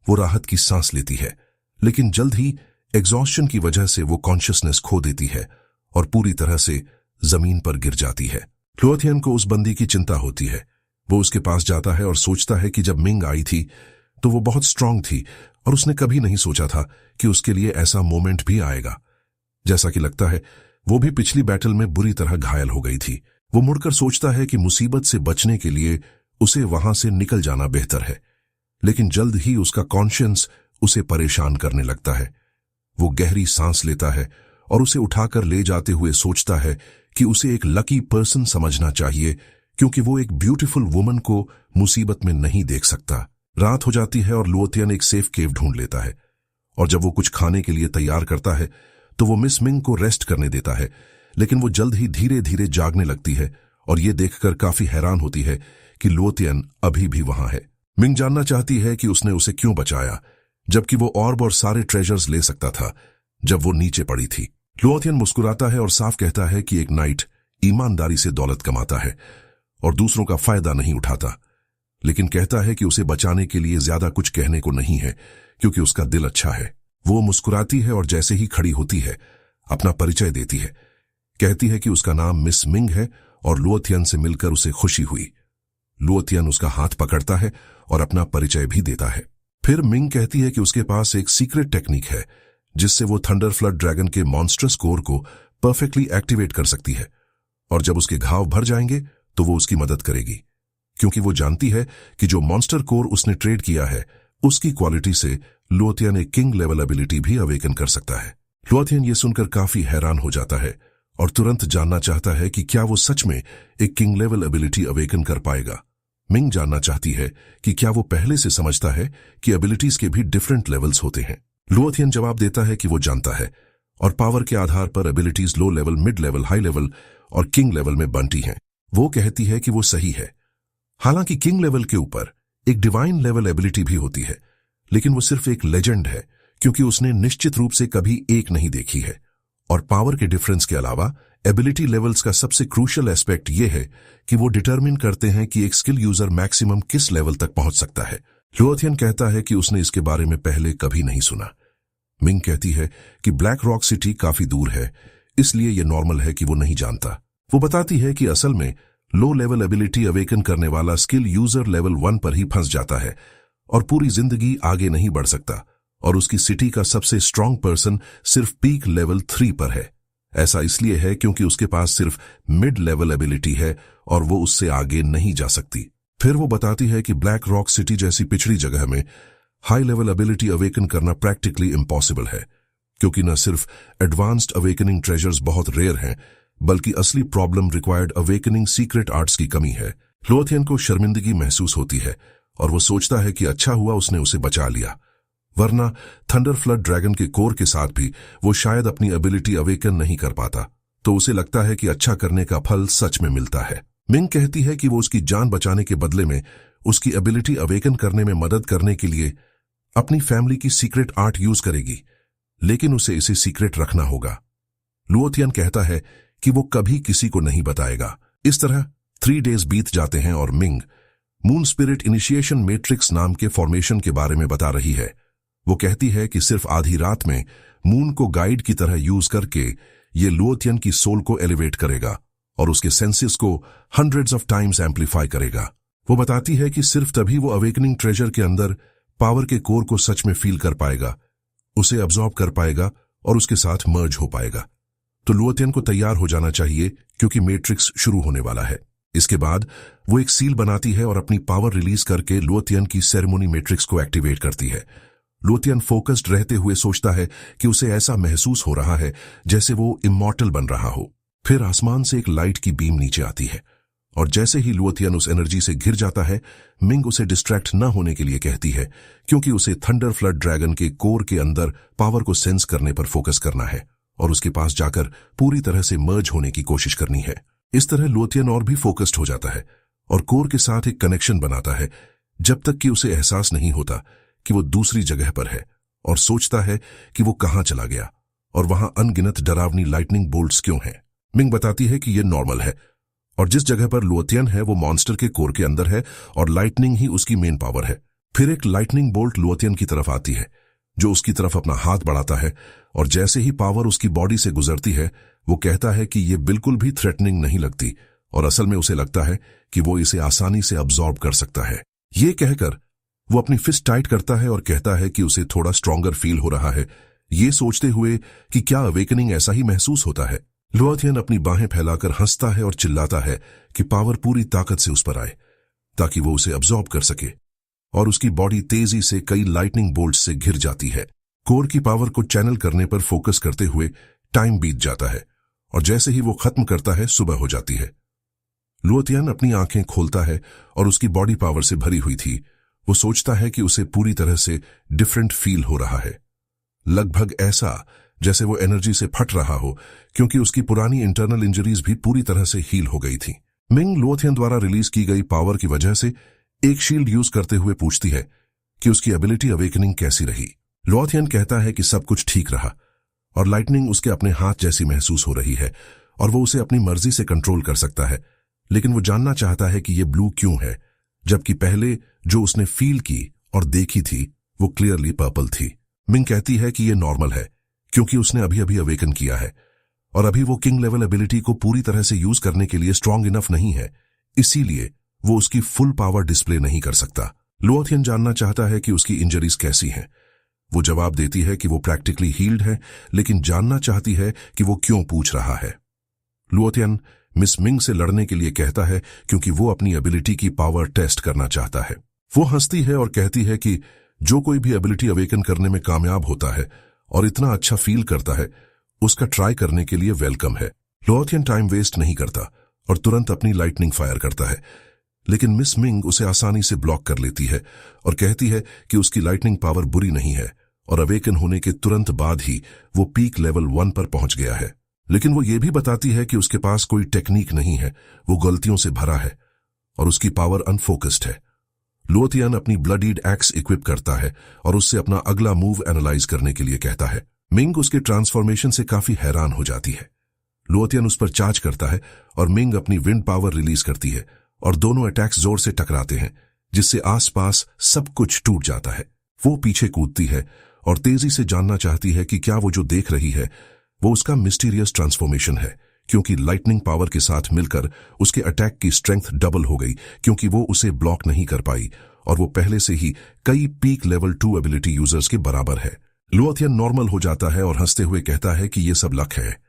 वो राहत की सांस लेती है, लेकिन जल्द ही एग्जॉस्शन की वजह से वो कॉन्शियसनेस खो देती है और पूरी तरह से जमीन पर गिर जाती है। लुओतियन को उस बंदी की चिंता होती है। वो उसके पास जाता है और सोचता है कि जब मिंग आई थी तो वो बहुत स्ट्रांग थी और उसने कभी नहीं सोचा था कि उसके लिए ऐसा मोमेंट भी आएगा। जैसा कि लगता है वो भी पिछली बैटल में बुरी तरह घायल हो गई थी। वो मुड़कर सोचता है कि मुसीबत से बचने के लिए उसे वहां से निकल जाना बेहतर है, लेकिन जल्द ही उसका कॉन्शियस उसे परेशान करने लगता है। वो गहरी सांस लेता है और उसे उठाकर ले जाते हुए सोचता है कि उसे एक लकी पर्सन समझना चाहिए, क्योंकि वो एक ब्यूटीफुल वुमन को मुसीबत में नहीं देख सकता। रात हो जाती है और लुओतियन एक सेफ केव ढूंढ लेता है और जब वो कुछ खाने के लिए तैयार करता है तो वो मिस मिंग को रेस्ट करने देता है, लेकिन वो जल्द ही धीरे धीरे जागने लगती है और ये देखकर काफी हैरान होती है कि लुओतियन अभी भी वहां है। मिंग जानना चाहती है कि उसने उसे क्यों बचाया, जबकि वो ऑर्ब और सारे ट्रेजर्स ले सकता था जब वो नीचे पड़ी थी। लुओतियन मुस्कुराता है और साफ कहता है कि एक नाइट ईमानदारी से दौलत कमाता है और दूसरों का फायदा नहीं उठाता, लेकिन कहता है कि उसे बचाने के लिए ज्यादा कुछ कहने को नहीं है क्योंकि उसका दिल अच्छा है। वो मुस्कुराती है और जैसे ही खड़ी होती है अपना परिचय देती है। कहती है कि उसका नाम मिस मिंग है और लुओथियन से मिलकर उसे खुशी हुई। लुओथियन उसका हाथ पकड़ता है और अपना परिचय भी देता है। फिर मिंग कहती है कि उसके पास एक सीक्रेट टेक्निक है जिससे वो थंडर फ्लड ड्रैगन के मॉन्स्ट्रस कोर को परफेक्टली एक्टिवेट कर सकती है, और जब उसके घाव भर जाएंगे तो वो उसकी मदद करेगी, क्योंकि वो जानती है कि जो मॉन्स्टर कोर उसने ट्रेड किया है उसकी क्वालिटी से लुओथियन एक किंग लेवल एबिलिटी भी अवेकन कर सकता है। लुओथियन ये सुनकर काफी हैरान हो जाता है और तुरंत जानना चाहता है कि क्या वो सच में एक किंग लेवल एबिलिटी अवेकन कर पाएगा। मिंग जानना चाहती है कि क्या वो पहले से समझता है कि एबिलिटीज के भी डिफरेंट लेवल्स होते हैं। लुओथियन जवाब देता है कि वो जानता है और पावर के आधार पर abilities low level, mid level, high level और किंग लेवल में बनती हैं। वो कहती है कि वो सही है। हालांकि किंग लेवल के ऊपर एक डिवाइन लेवल एबिलिटी भी होती है, लेकिन वो सिर्फ एक लेजेंड है क्योंकि उसने निश्चित रूप से कभी एक नहीं देखी है। और पावर के डिफरेंस के अलावा एबिलिटी लेवल्स का सबसे क्रूशियल एस्पेक्ट ये है कि वो डिटरमिन करते हैं कि एक स्किल यूजर मैक्सिमम किस लेवल तक पहुंच सकता है। लुओथियन कहता है कि उसने इसके बारे में पहले कभी नहीं सुना। मिंग कहती है कि ब्लैक रॉक सिटी काफी दूर है, इसलिए यह नॉर्मल है कि वो नहीं जानता। वो बताती है कि असल में लो लेवल एबिलिटी अवेकन करने वाला स्किल यूजर लेवल 1 पर ही फंस जाता है और पूरी जिंदगी आगे नहीं बढ़ सकता, और उसकी सिटी का सबसे स्ट्रांग पर्सन सिर्फ पीक लेवल 3 पर है। ऐसा इसलिए है क्योंकि उसके पास सिर्फ मिड लेवल एबिलिटी है और वो उससे आगे नहीं जा सकती। फिर वो बताती है कि ब्लैक रॉक सिटी जैसी पिछड़ी जगह में हाई लेवल एबिलिटी अवेकन करना प्रैक्टिकली इम्पॉसिबल है, क्योंकि न सिर्फ एडवांस्ड अवेकनिंग ट्रेजर्स बहुत रेयर हैं, बल्कि असली problem required awakening secret arts की कमी है। लुओथियन को शर्मिंदगी महसूस होती है और वो सोचता है कि अच्छा हुआ उसने उसे बचा लिया, वरना थंडर फ्लड ड्रैगन के कोर के साथ भी वो शायद अपनी एबिलिटी अवेकन नहीं कर पाता। तो उसे लगता है कि अच्छा करने का फल सच में मिलता है। मिंग कहती है कि वो उसकी जान बचाने के बदले में उसकी एबिलिटी अवेकन करने में मदद करने के लिए अपनी फैमिली की सीक्रेट आर्ट यूज करेगी, लेकिन उसे इसे सीक्रेट रखना होगा। लुओथियन कहता है कि वो कभी किसी को नहीं बताएगा। इस तरह 3 डेज बीत जाते हैं और Ming moon spirit initiation matrix नाम के फॉर्मेशन के बारे में बता रही है। वो कहती है कि सिर्फ आधी रात में मून को गाइड की तरह यूज करके ये लुओथियन की सोल को एलिवेट करेगा और उसके सेंसेस को हंड्रेड्स ऑफ टाइम्स एम्पलीफाई करेगा। वो बताती है कि सिर्फ तभी वो अवेकनिंग ट्रेजर के अंदर पावर के कोर को सच में फील कर पाएगा, उसे अब्सॉर्ब कर पाएगा और उसके साथ मर्ज हो पाएगा। तो लुओथियन को तैयार हो जाना चाहिए क्योंकि मैट्रिक्स शुरू होने वाला है। इसके बाद वो एक सील बनाती है और अपनी पावर रिलीज करके लुओथियन की सेरेमनी मैट्रिक्स को एक्टिवेट करती है। लुओथियन फोकस्ड रहते हुए सोचता है कि उसे ऐसा महसूस हो रहा है जैसे वो इमॉर्टल बन रहा हो। फिर आसमान से एक लाइट की बीम नीचे आती है और जैसे ही लुओथियन उस एनर्जी से घिर जाता है, मिंग उसे डिस्ट्रैक्ट न होने के लिए कहती है, क्योंकि उसे थंडर फ्लड ड्रैगन के कोर के अंदर पावर को सेंस करने पर फोकस करना है और उसके पास जाकर पूरी तरह से मर्ज होने की कोशिश करनी है। इस तरह लुओथियन और भी फोकस्ड हो जाता है और कोर के साथ एक कनेक्शन बनाता है, जब तक कि उसे एहसास नहीं होता कि वो दूसरी जगह पर है और सोचता है कि वो कहां चला गया और वहां अनगिनत डरावनी लाइटनिंग बोल्ट्स क्यों हैं। मिंग बताती है कि ये नॉर्मल है और जिस जगह पर लुओथियन है वो मॉन्स्टर के कोर के अंदर है और लाइटनिंग ही उसकी मेन पावर है। फिर एक लाइटनिंग बोल्ट लुओथियन की तरफ आती है, जो उसकी तरफ अपना हाथ बढ़ाता है और जैसे ही पावर उसकी बॉडी से गुजरती है, वो कहता है कि ये बिल्कुल भी थ्रेटनिंग नहीं लगती और असल में उसे लगता है कि वो इसे आसानी से अब्सॉर्ब कर सकता है। ये कहकर वो अपनी फिस्ट टाइट करता है और कहता है कि उसे थोड़ा स्ट्रॉन्गर फील हो रहा है, ये सोचते हुए कि क्या अवेकनिंग ऐसा ही महसूस होता है। लुओथियन अपनी बाहें फैलाकर हंसता है और चिल्लाता है कि पावर पूरी ताकत से उस पर आए ताकि वो उसे अब्सॉर्ब कर सके, और उसकी बॉडी तेजी से कई लाइटनिंग बोल्ट्स से घिर जाती है। कोर की पावर को चैनल करने पर फोकस करते हुए टाइम बीत जाता है और जैसे ही वो खत्म करता है, सुबह हो जाती है। लुओथियन अपनी आंखें खोलता है और उसकी बॉडी पावर से भरी हुई थी। वो सोचता है कि उसे पूरी तरह से डिफरेंट फील हो रहा है, लगभग ऐसा जैसे वो एनर्जी से फट रहा हो, क्योंकि उसकी पुरानी इंटरनल इंजरीज भी पूरी तरह से हील हो गई थी। मिंग लुओथियन द्वारा रिलीज की गई पावर की वजह से एक शील्ड यूज करते हुए पूछती है कि उसकी एबिलिटी अवेकनिंग कैसी रही। लुओथियन कहता है कि सब कुछ ठीक रहा और लाइटनिंग उसके अपने हाथ जैसी महसूस हो रही है और वो उसे अपनी मर्जी से कंट्रोल कर सकता है, लेकिन वो जानना चाहता है कि ये ब्लू क्यों है, जबकि पहले जो उसने फील की और देखी थी वो क्लियरली पर्पल थी। मिंग कहती है कि ये नॉर्मल है क्योंकि उसने अभी अभी अवेकन किया है और अभी वो किंग लेवल एबिलिटी को पूरी तरह से यूज करने के लिए स्ट्रांग इनफ नहीं है, इसीलिए वो उसकी फुल पावर डिस्प्ले नहीं कर सकता। लुओथियन जानना चाहता है कि उसकी इंजरीज कैसी हैं। वो जवाब देती है कि वो प्रैक्टिकली हील्ड है, लेकिन जानना चाहती है कि वो क्यों पूछ रहा है। लुओथियन मिस मिंग से लड़ने के लिए कहता है क्योंकि वो अपनी एबिलिटी की पावर टेस्ट करना चाहता है। वो हंसती है और कहती है कि जो कोई भी एबिलिटी अवेकन करने में कामयाब होता है और इतना अच्छा फील करता है, उसका ट्राई करने के लिए वेलकम है। लुओथियन टाइम वेस्ट नहीं करता और तुरंत अपनी लाइटनिंग फायर करता है, लेकिन मिस मिंग उसे आसानी से ब्लॉक कर लेती है और कहती है कि उसकी लाइटनिंग पावर बुरी नहीं है और अवेकन होने के तुरंत बाद ही वो पीक लेवल 1 पर पहुंच गया है। लेकिन वो ये भी बताती है कि उसके पास कोई टेक्निक नहीं है, वो गलतियों से भरा है और उसकी पावर अनफोकस्ड है। लुओथियन अपनी ब्लडीड एक्स इक्विप करता है और उससे अपना अगला मूव एनालाइज करने के लिए कहता है। मिंग उसके ट्रांसफॉर्मेशन से काफी हैरान हो जाती है। लुओथियन उस पर चार्ज करता है और मिंग अपनी विंड पावर रिलीज करती है और दोनों अटैक्स जोर से टकराते हैं, जिससे आसपास सब कुछ टूट जाता है। वो पीछे कूदती है और तेजी से जानना चाहती है कि क्या वो जो देख रही है वो उसका मिस्टीरियस ट्रांसफॉर्मेशन है, क्योंकि लाइटनिंग पावर के साथ मिलकर उसके अटैक की स्ट्रेंथ डबल हो गई क्योंकि वो उसे ब्लॉक नहीं कर पाई और वो पहले से ही कई पीक लेवल 2 एबिलिटी यूजर्स के बराबर है। लुओथियन नॉर्मल हो जाता है और हंसते हुए कहता है कि ये सब लक है।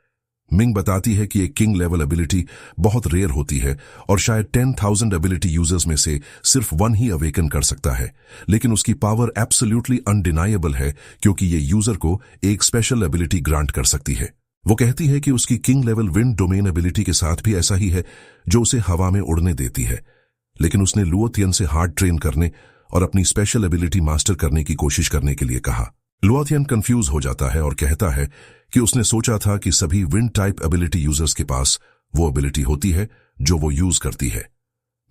मिंग बताती है कि एक किंग लेवल एबिलिटी बहुत रेयर होती है और शायद 10,000 एबिलिटी यूजर्स में से सिर्फ 1 ही अवेकन कर सकता है, लेकिन उसकी पावर एब्सोल्युटली अनडिनाइएबल है क्योंकि ये यूजर को एक स्पेशल एबिलिटी ग्रांट कर सकती है। वो कहती है कि उसकी king level wind domain ability के साथ भी ऐसा ही है जो उसे हवा में उड़ने देती है, लेकिन उसने लुओथियन से हार्ड ट्रेन करने और अपनी स्पेशल एबिलिटी मास्टर करने की कोशिश करने के लिए कहा। लुओथियन कंफ्यूज हो जाता है और कहता है कि उसने सोचा था कि सभी विंड टाइप एबिलिटी यूजर्स के पास वो एबिलिटी होती है जो वो यूज करती है।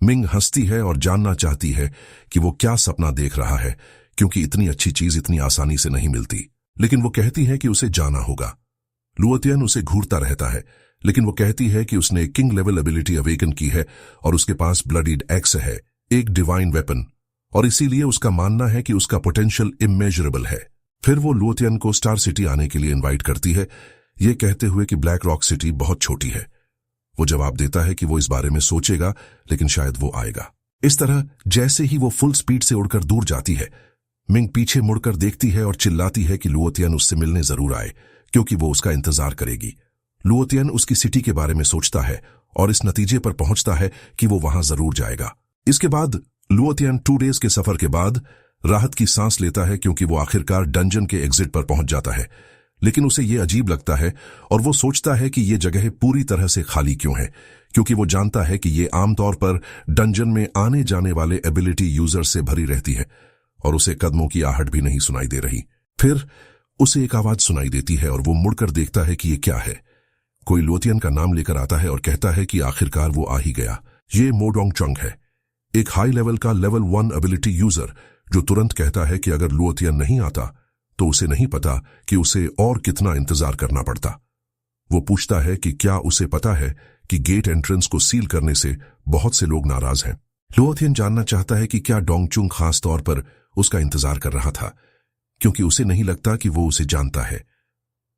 मिंग हंसती है और जानना चाहती है कि वो क्या सपना देख रहा है, क्योंकि इतनी अच्छी चीज इतनी आसानी से नहीं मिलती, लेकिन वो कहती है कि उसे जाना होगा। लुओथियन उसे घूरता रहता है, लेकिन वो कहती है कि उसने किंग लेवल एबिलिटी अवेकन की है और उसके पास ब्लडीड एक्स है, एक डिवाइन वेपन, और इसीलिए उसका मानना है कि उसका पोटेंशियल इमेजरेबल है। फिर वो लुओथियन को स्टार सिटी आने के लिए इनवाइट करती है, ये कहते हुए कि ब्लैक रॉक सिटी बहुत छोटी है। वो जवाब देता है कि वो इस बारे में सोचेगा, लेकिन शायद वो आएगा। इस तरह जैसे ही वो फुल स्पीड से उड़कर दूर जाती है, मिंग पीछे मुड़कर देखती है और चिल्लाती है कि लुओथियन उससे मिलने जरूर आए, क्योंकि वो उसका इंतजार करेगी। लुओथियन उसकी सिटी के बारे में सोचता है और इस नतीजे पर पहुंचता है कि वो वहां जरूर जाएगा। इसके बाद लुओथियन 2 डेज के सफर के बाद राहत की सांस लेता है, क्योंकि वो आखिरकार डंजन के एग्जिट पर पहुंच जाता है, लेकिन उसे ये अजीब लगता है और वो सोचता है कि ये जगह पूरी तरह से खाली क्यों है, क्योंकि वो जानता है कि ये आमतौर पर डंजन में आने जाने वाले एबिलिटी यूजर से भरी रहती है और उसे कदमों की आहट भी नहीं सुनाई दे रही। फिर उसे एक आवाज सुनाई देती है और वो मुड़कर देखता है कि ये क्या है। कोई लुओथियन का नाम लेकर आता है और कहता है कि आखिरकार वो आ ही गया। ये मो डोंगचुंग है, एक हाई लेवल का लेवल 1 एबिलिटी यूजर, जो तुरंत कहता है कि अगर लुओथियन नहीं आता तो उसे नहीं पता कि उसे और कितना इंतजार करना पड़ता। वो पूछता है कि क्या उसे पता है कि गेट एंट्रेंस को सील करने से बहुत से लोग नाराज हैं। लुओथियन जानना चाहता है कि क्या डोंगचुंग खास तौर पर उसका इंतजार कर रहा था, क्योंकि उसे नहीं लगता कि वो उसे जानता है।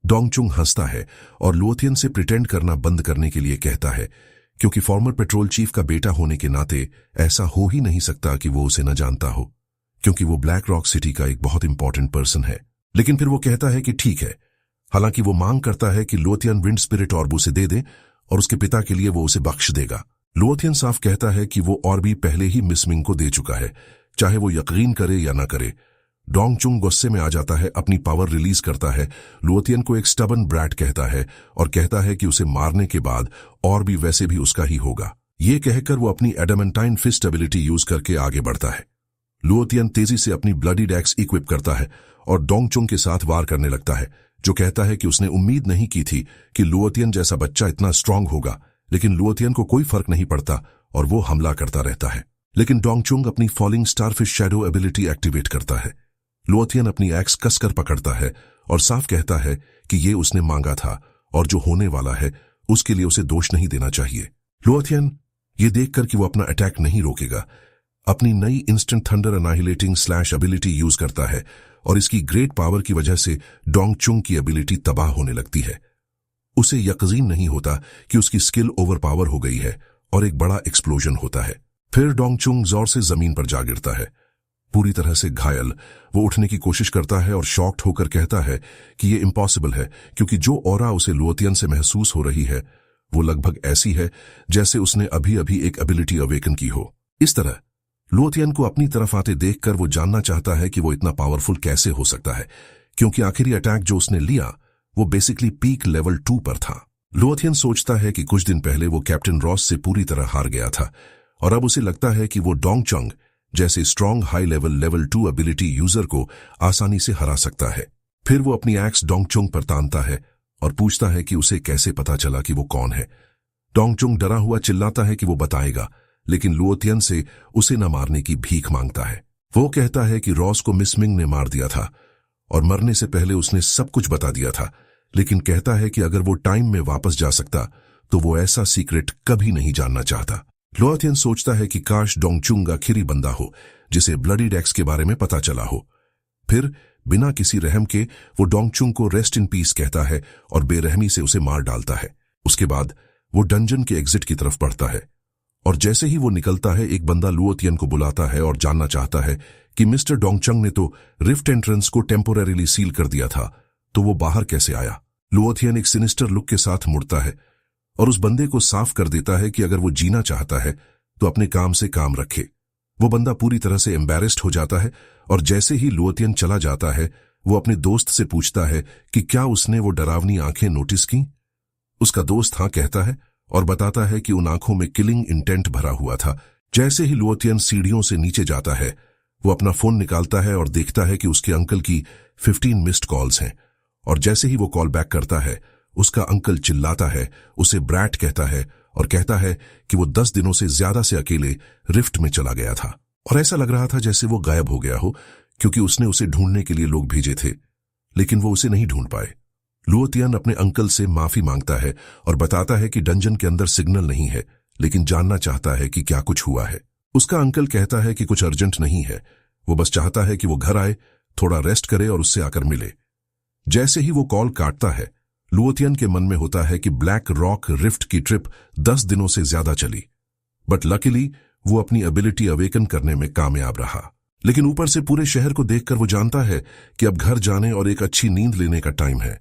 डोंगचुंग हंसता है और लुओथियन से प्रिटेंड करना बंद करने के लिए कहता है, क्योंकि फॉर्मर पेट्रोल चीफ का बेटा होने के नाते ऐसा हो ही नहीं सकता कि वो उसे न जानता हो, क्योंकि वो ब्लैक रॉक सिटी का एक बहुत इंपॉर्टेंट पर्सन है। लेकिन फिर वो कहता है कि ठीक है। हालांकि वो मांग करता है कि लुओथियन विंड स्पिरिट ऑर्ब उसे दे दे और उसके पिता के लिए वो उसे बख्श देगा। लुओथियन साफ कहता है कि वो और भी पहले ही मिस मिंग को दे चुका है, चाहे वो यकीन करे या ना करे। डोंगचुंग गुस्से में आ जाता है, अपनी पावर रिलीज करता है, लुओथियन को एक स्टबन ब्रैट कहता है और कहता है कि उसे मारने के बाद और भी वैसे भी उसका ही होगा। ये कहकर वो अपनी एडामेंटाइन फिस्ट एबिलिटी यूज करके आगे बढ़ता है। लुओथियन तेजी से अपनी ब्लडीड एक्स इक्विप करता है और डोंगचुंग के साथ वार करने लगता है, जो कहता है कि उसने उम्मीद नहीं की थी कि लुओथियन जैसा बच्चा इतना स्ट्रांग होगा, लेकिन लुओथियन को कोई फर्क नहीं पड़ता और वो हमला करता रहता है। लेकिन डोंगचुंग अपनी falling starfish shadow ability activate करता है। लुओथियन अपनी एक्स कसकर पकड़ता है और साफ कहता है कि ये उसने मांगा था और जो होने वाला है उसके लिए उसे दोष नहीं देना चाहिए। लुओथियन ये देखकर कि वो अपना अटैक नहीं रोकेगा, अपनी नई instant thunder annihilating slash ability use करता है और इसकी ग्रेट पावर की वजह से डोंगचुंग की एबिलिटी तबाह होने लगती है। उसे यकीन नहीं होता कि उसकी स्किल ओवरपावर हो गई है और एक बड़ा एक्सप्लोजन होता है। फिर डोंगचुंग जोर से जमीन पर जा गिरता है, पूरी तरह से घायल। वो उठने की कोशिश करता है और शॉक्ड होकर कहता है कि ये इम्पॉसिबल है, क्योंकि जो ऑरा उसे लुओतियन से महसूस हो रही है वो लगभग ऐसी है जैसे उसने अभी अभी एक एबिलिटी अवेकन की हो। इस तरह लुओतियन को अपनी तरफ आते देखकर वो जानना चाहता है कि वो इतना पावरफुल कैसे हो सकता है, क्योंकि आखिरी अटैक जो उसने लिया वो बेसिकली पीक लेवल 2 पर था। लुओतियन सोचता है कि कुछ दिन पहले वो कैप्टन रॉस से पूरी तरह हार गया था और अब उसे लगता है कि वो डोंगचुंग जैसे strong high level 2 ability user को आसानी से हरा सकता है। फिर वो अपनी एक्स डोंगचुंग पर तानता है और पूछता है कि उसे कैसे पता चला कि वो कौन है। डोंगचुंग डरा हुआ चिल्लाता है कि वो बताएगा, लेकिन लुओतियन से उसे न मारने की भीख मांगता है। वो कहता है कि रॉस को मिस मिंग ने मार दिया था और मरने से पहले उसने सब कुछ बता दिया था, लेकिन कहता है कि अगर वो टाइम में वापस जा सकता तो वो ऐसा सीक्रेट कभी नहीं जानना चाहता। लुओतियन सोचता है कि काश डोंगचुंग आखिरी बंदा हो जिसे ब्लडी डेक्स के बारे में पता चला हो। फिर बिना किसी रहम के वो डोंगचुंग को रेस्ट इन पीस कहता है और बेरहमी से उसे मार डालता है। उसके बाद वो डंजन के एग्जिट की तरफ बढ़ता है और जैसे ही वो निकलता है एक बंदा लुओतियन को बुलाता है और जानना चाहता है कि मिस्टर डोंगचुंग ने तो रिफ्ट एंट्रेंस को टेम्पोरेरीली सील कर दिया था, तो वो बाहर कैसे आया। लुओतियन एक सिनिस्टर लुक के साथ मुड़ता है और उस बंदे को साफ कर देता है कि अगर वो जीना चाहता है तो अपने काम से काम रखे। वो बंदा पूरी तरह से एम्बैरेस्ड हो जाता है और जैसे ही लुओतियन चला जाता है वो अपने दोस्त से पूछता है कि क्या उसने वो डरावनी आंखें नोटिस की। उसका दोस्त हाँ कहता है और बताता है कि उन आंखों में किलिंग इंटेंट भरा हुआ था। जैसे ही लुओतियन सीढ़ियों से नीचे जाता है वो अपना फोन निकालता है और देखता है कि उसके अंकल की 15 मिस्ड कॉल्स हैं, और जैसे ही वो कॉल बैक करता है उसका अंकल चिल्लाता है, उसे ब्रैट कहता है और कहता है कि वो 10 दिनों से ज्यादा से अकेले रिफ्ट में चला गया था और ऐसा लग रहा था जैसे वो गायब हो गया हो, क्योंकि उसने उसे ढूंढने के लिए लोग भेजे थे, लेकिन वो उसे नहीं ढूंढ पाए। लुओतियन अपने अंकल से माफी मांगता है और बताता है कि डंजन के अंदर सिग्नल नहीं है, लेकिन जानना चाहता है कि क्या कुछ हुआ है। उसका अंकल कहता है कि कुछ अर्जेंट नहीं है, वो बस चाहता है कि वो घर आए, थोड़ा रेस्ट करे और उससे आकर मिले। जैसे ही वो कॉल काटता है लुओतियन के मन में होता है कि ब्लैक रॉक रिफ्ट की ट्रिप 10 दिनों से ज्यादा चली, बट लकीली वो अपनी एबिलिटी अवेकन करने में कामयाब रहा। लेकिन ऊपर से पूरे शहर को देखकर वो जानता है कि अब घर जाने और एक अच्छी नींद लेने का टाइम है।